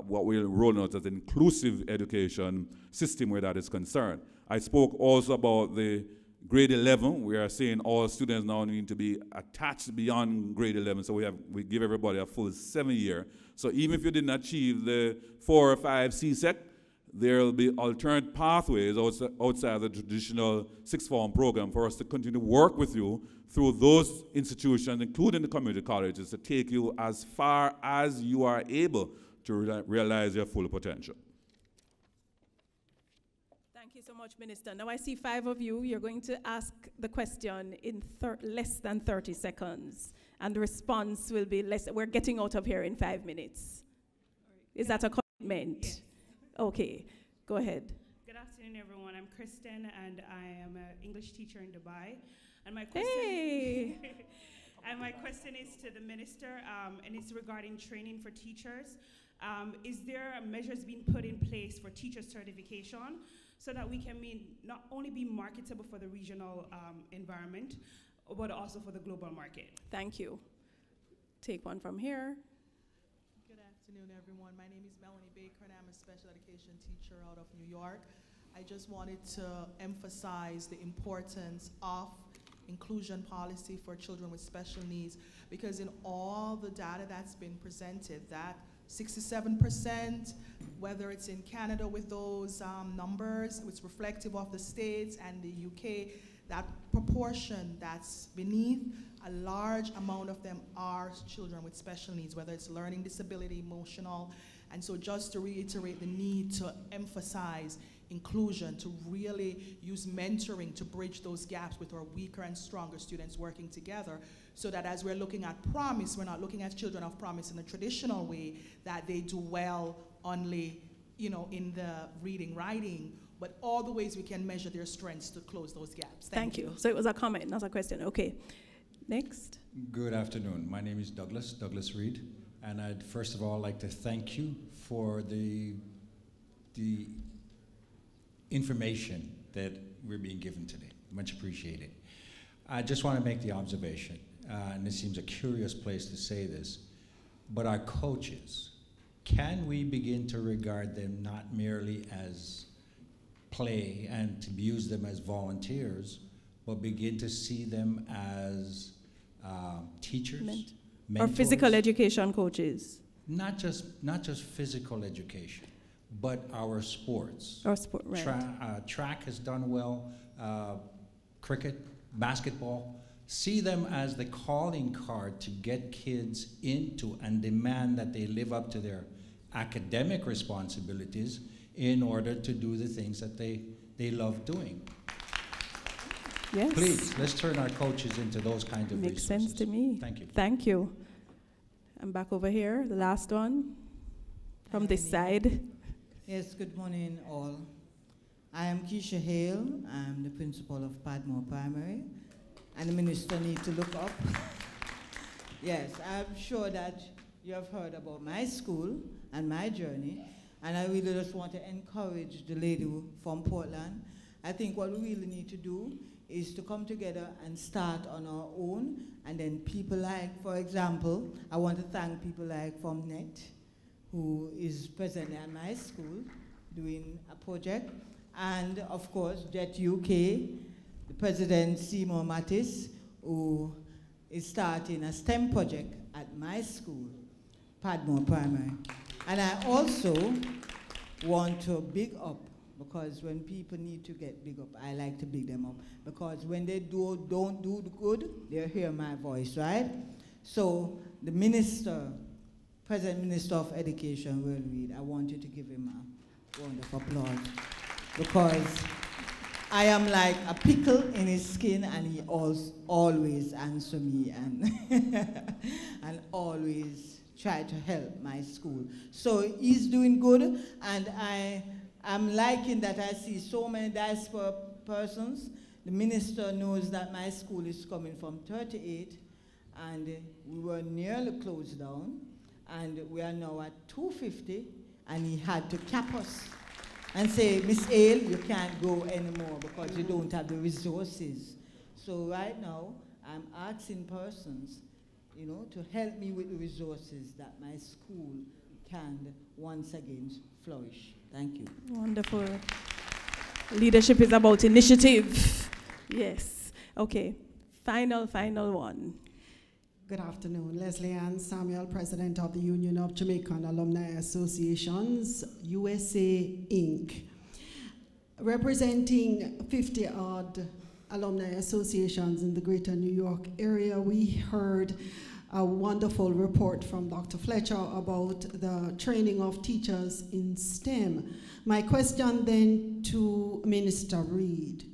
what we're rolling out as an inclusive education system where that is concerned. I spoke also about the grade 11. We are saying all students now need to be attached beyond grade 11, so we give everybody a full 7-year. So even if you didn't achieve the 4 or 5 CSEC, there will be alternate pathways outside the traditional sixth form program for us to continue to work with you through those institutions, including the community colleges, to take you as far as you are able to realize your full potential. Thank you so much, Minister. Now I see 5 of you. You're going to ask the question in less than 30 seconds, and the response will be less. We're getting out of here in 5 minutes. Is that a commitment? Yes. Okay, go ahead. Good afternoon, everyone. I'm Kristen, and I am an English teacher in Dubai. And my question, and my question is to the minister, and it's regarding training for teachers. Is there measures being put in place for teacher certification so that we can not only be marketable for the regional environment, but also for the global market? Thank you. Take one from here. Good afternoon, everyone. My name is Melanie Baker, and I'm a special education teacher out of New York. I just wanted to emphasize the importance of inclusion policy for children with special needs, because in all the data that's been presented, that 67%, whether it's in Canada with those numbers, it's reflective of the States and the UK, that proportion that's beneath, a large amount of them are children with special needs, whether it's learning disability, emotional. And so just to reiterate the need to emphasize inclusion, to really use mentoring to bridge those gaps with our weaker and stronger students working together, so that as we're looking at promise, we're not looking at children of promise in the traditional way, that they do well only, in the reading, writing, but all the ways we can measure their strengths to close those gaps. Thank you. So it was a comment, not a question. Okay. Next. Good afternoon. My name is Douglas Reed, and I'd first of all like to thank you for the information that we're being given today. Much appreciated. I just want to make the observation, and it seems a curious place to say this, but our coaches, can we begin to regard them not merely as play and to use them as volunteers, but begin to see them as teachers, mentors, or physical education coaches? Not just physical education, but our sports. Our sport, right. Track has done well, cricket, basketball. See them as the calling card to get kids into and demand that they live up to their academic responsibilities in order to do the things that they love doing. Yes. Please, let's turn our coaches into those kinds of Makes resources. sense to me. Thank you. Thank you. I'm back over here, the last one, from this side. Yes, good morning all. I am Keisha Hale. I'm the principal of Padmore Primary, and the minister needs to look up. Yes, I'm sure that you have heard about my school and my journey, and I really just want to encourage the lady from Portland. I think what we really need to do is to come together and start on our own, and then people like, for example, I want to thank people like from NET, who is present at my school doing a project, and of course Jet UK, the president Seymour Mattis, who is starting a STEM project at my school, Padmore Primary. And I also want to big up, because when people need to get big up, I like to big them up, because when they don't do the good, they'll hear my voice, right? So the minister, President Minister of Education, Will Reed, I want you to give him a round of applause, because I am like a pickle in his skin, and he always answers me and, and always try to help my school. So he's doing good, and I'm liking that I see so many diaspora persons. The minister knows that my school is coming from 38, and we were nearly closed down, and we are now at 250, and he had to cap us and say, Miss Hale, you can't go anymore because you don't have the resources. So right now, I'm asking persons, to help me with the resources that my school can once again flourish. Thank you. Wonderful. Leadership is about initiative. Yes. Okay. Final one. Good afternoon. Leslie Ann Samuel, President of the Union of Jamaican Alumni Associations, USA, Inc. Representing 50-odd alumni associations in the greater New York area, we heard a wonderful report from Dr. Fletcher about the training of teachers in STEM. My question then to Minister Reed,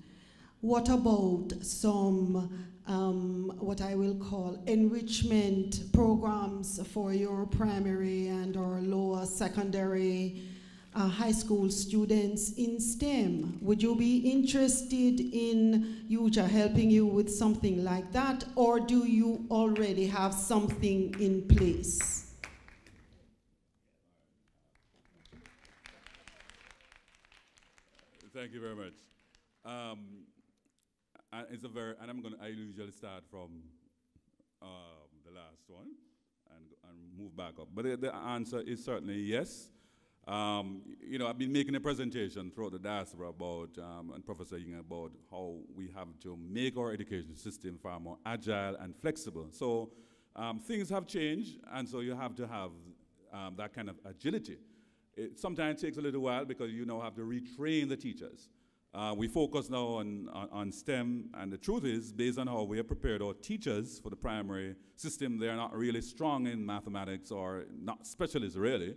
what about some what I will call enrichment programs for your primary and or lower secondary high school students in STEM. Would you be interested in UJA helping you with something like that, or do you already have something in place? Thank you very much. I usually start from the last one and move back up. But the answer is certainly yes. You know, I've been making a presentation throughout the diaspora about, and Professor Ying, about how we have to make our education system far more agile and flexible. So things have changed, and so you have to have that kind of agility. It sometimes takes a little while because you now have to retrain the teachers. We focus now on STEM, and the truth is, based on how we have prepared our teachers for the primary system, they're not really strong in mathematics, or not specialists really.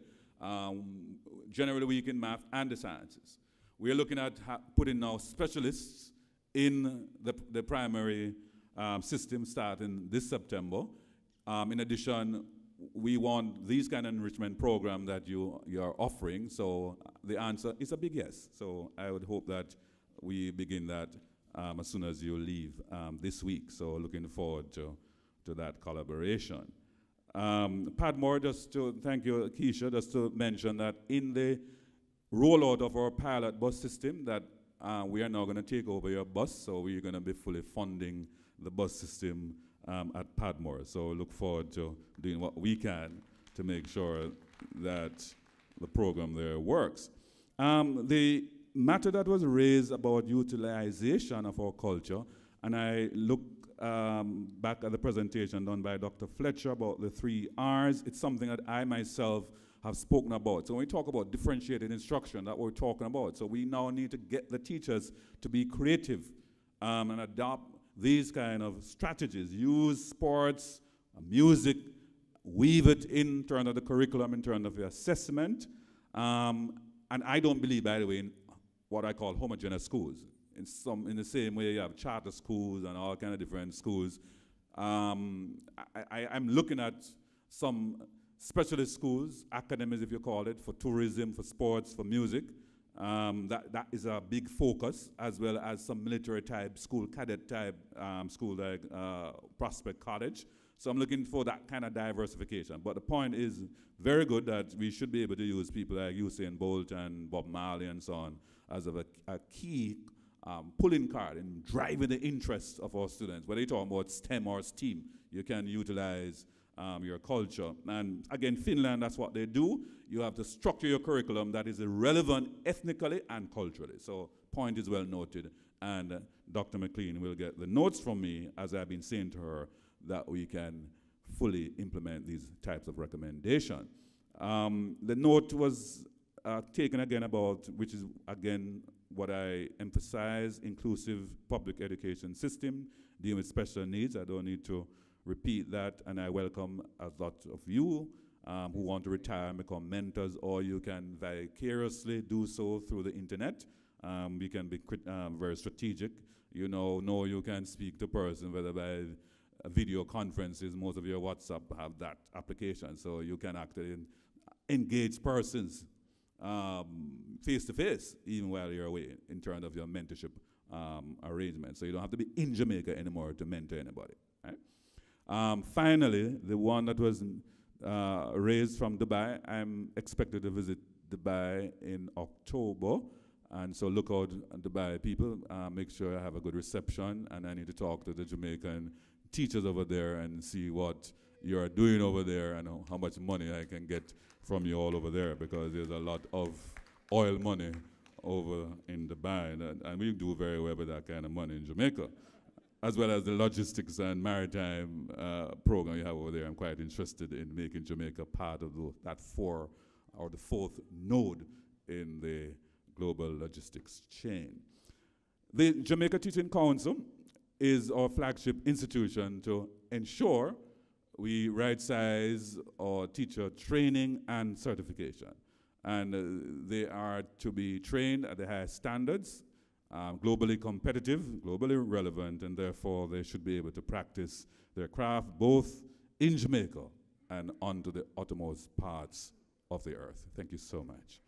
Generally weak in math and the sciences. We are looking at putting now specialists in the primary system starting this September. In addition, we want these kind of enrichment program that you are offering. So the answer is a big yes. So I would hope that we begin that as soon as you leave this week. So looking forward to that collaboration. Padmore, just to thank you, Keisha, just to mention that in the rollout of our pilot bus system, that we are now going to take over your bus, so we're going to be fully funding the bus system at Padmore. So look forward to doing what we can to make sure that the program there works. The matter that was raised about utilization of our culture, and I look back at the presentation done by Dr. Fletcher about the 3 R's. It's something that I myself have spoken about. So when we talk about differentiated instruction, that's what we're talking about. So we now need to get the teachers to be creative and adopt these kind of strategies. Use sports, music, weave it in terms of the curriculum, in terms of the assessment. And I don't believe, by the way, in what I call homogeneous schools. In the same way you have charter schools and all kind of different schools. I'm looking at some specialist schools, academies if you call it, for tourism, for sports, for music. That is a big focus, as well as some military type school, cadet type school like Prospect College. So I'm looking for that kind of diversification. But the point is very good that we should be able to use people like Usain Bolt and Bob Marley and so on as a key pulling card in driving the interests of our students. Whether you're talking about STEM or STEAM, you can utilize your culture. And again, Finland, that's what they do. You have to structure your curriculum that is relevant ethnically and culturally. So point is well noted. And Dr. McLean will get the notes from me, as I've been saying to her, that we can fully implement these types of recommendations. The note was taken again about, which is again what I emphasize, inclusive public education system, dealing with special needs. I don't need to repeat that, and I welcome a lot of you who want to retire and become mentors, or you can vicariously do so through the internet. We can be very strategic. You know you can speak to person, whether by video conferences. Most of your WhatsApp have that application, so you can actually engage persons face to face, even while you're away, in terms of your mentorship arrangement. So you don't have to be in Jamaica anymore to mentor anybody. Right? Finally, the one that was raised from Dubai, I'm expected to visit Dubai in October. And so look out, Dubai people, make sure I have a good reception, and I need to talk to the Jamaican teachers over there and see what you're doing over there and how much money I can get from you all over there, because there's a lot of oil money over in Dubai, and we do very well with that kind of money in Jamaica, as well as the logistics and maritime program you have over there. I'm quite interested in making Jamaica part of that the fourth node in the global logistics chain. The Jamaica Teaching Council is our flagship institution to ensure we right-size our teacher training and certification. And they are to be trained at the highest standards, globally competitive, globally relevant, and therefore they should be able to practice their craft both in Jamaica and onto the uttermost parts of the earth. Thank you so much.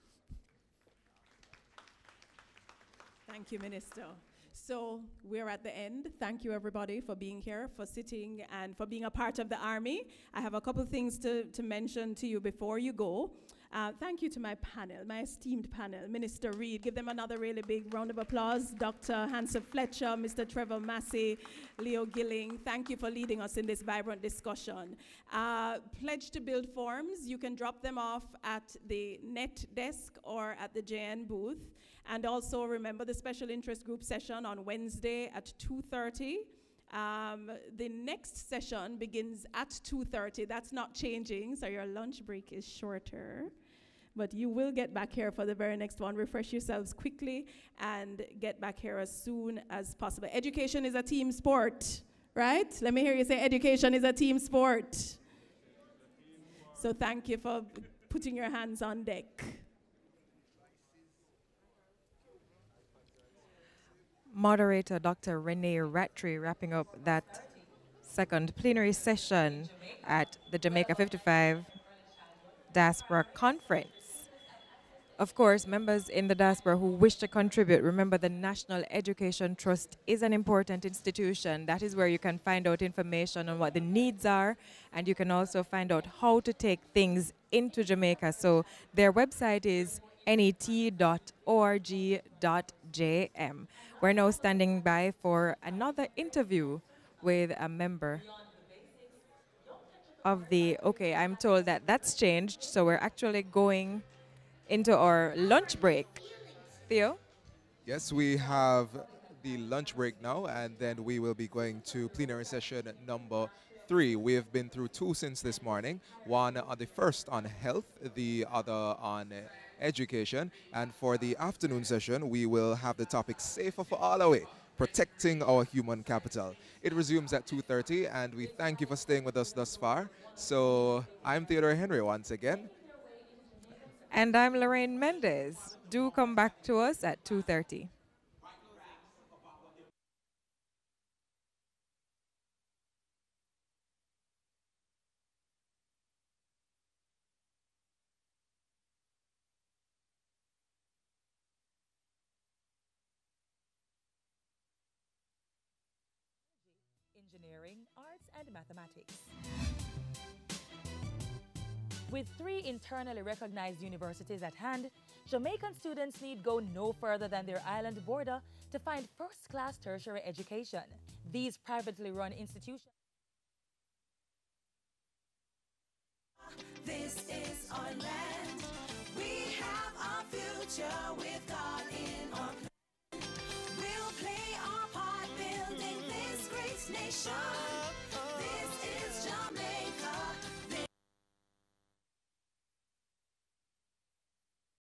Thank you, Minister. So we're at the end. Thank you, everybody, for being here, for sitting, and for being a part of the Army. I have a couple of things to mention to you before you go. Thank you to my panel, my esteemed panel. Minister Reed, give them another really big round of applause. Dr. Hanson Fletcher, Mr. Trevor Massey, Leo Gilling, thank you for leading us in this vibrant discussion. Pledge to Build forms, you can drop them off at the net desk or at the JN booth. And also remember the special interest group session on Wednesday at 2:30. The next session begins at 2:30. That's not changing, so your lunch break is shorter. But you will get back here for the very next one. Refresh yourselves quickly and get back here as soon as possible. Education is a team sport, right? Let me hear you say education is a team sport. So thank you for putting your hands on deck. Moderator Dr. Renee Rattray wrapping up that second plenary session at the Jamaica 55 Diaspora Conference. Of course, members in the diaspora who wish to contribute, remember the National Education Trust is an important institution. That is where you can find out information on what the needs are, and you can also find out how to take things into Jamaica. So their website is net.org.jm. We're now standing by for another interview with a member of the, okay, I'm told that that's changed, so we're actually going into our lunch break. Theo? Yes, we have the lunch break now, and then we will be going to plenary session number 3. We have been through 2 since this morning. One, the first on health, the other on education. And for the afternoon session, we will have the topic Safer for All Away, protecting our human capital. It resumes at 2:30, and we thank you for staying with us thus far. So I'm Theodore Henry once again. And I'm Lorraine Mendez. Do come back to us at 2:30. Engineering, arts, and mathematics. With 3 internally recognized universities at hand, Jamaican students need go no further than their island border to find first-class tertiary education. These privately run institutions. This is our land. We have our future with God in our plan. We'll play our part building this great nation.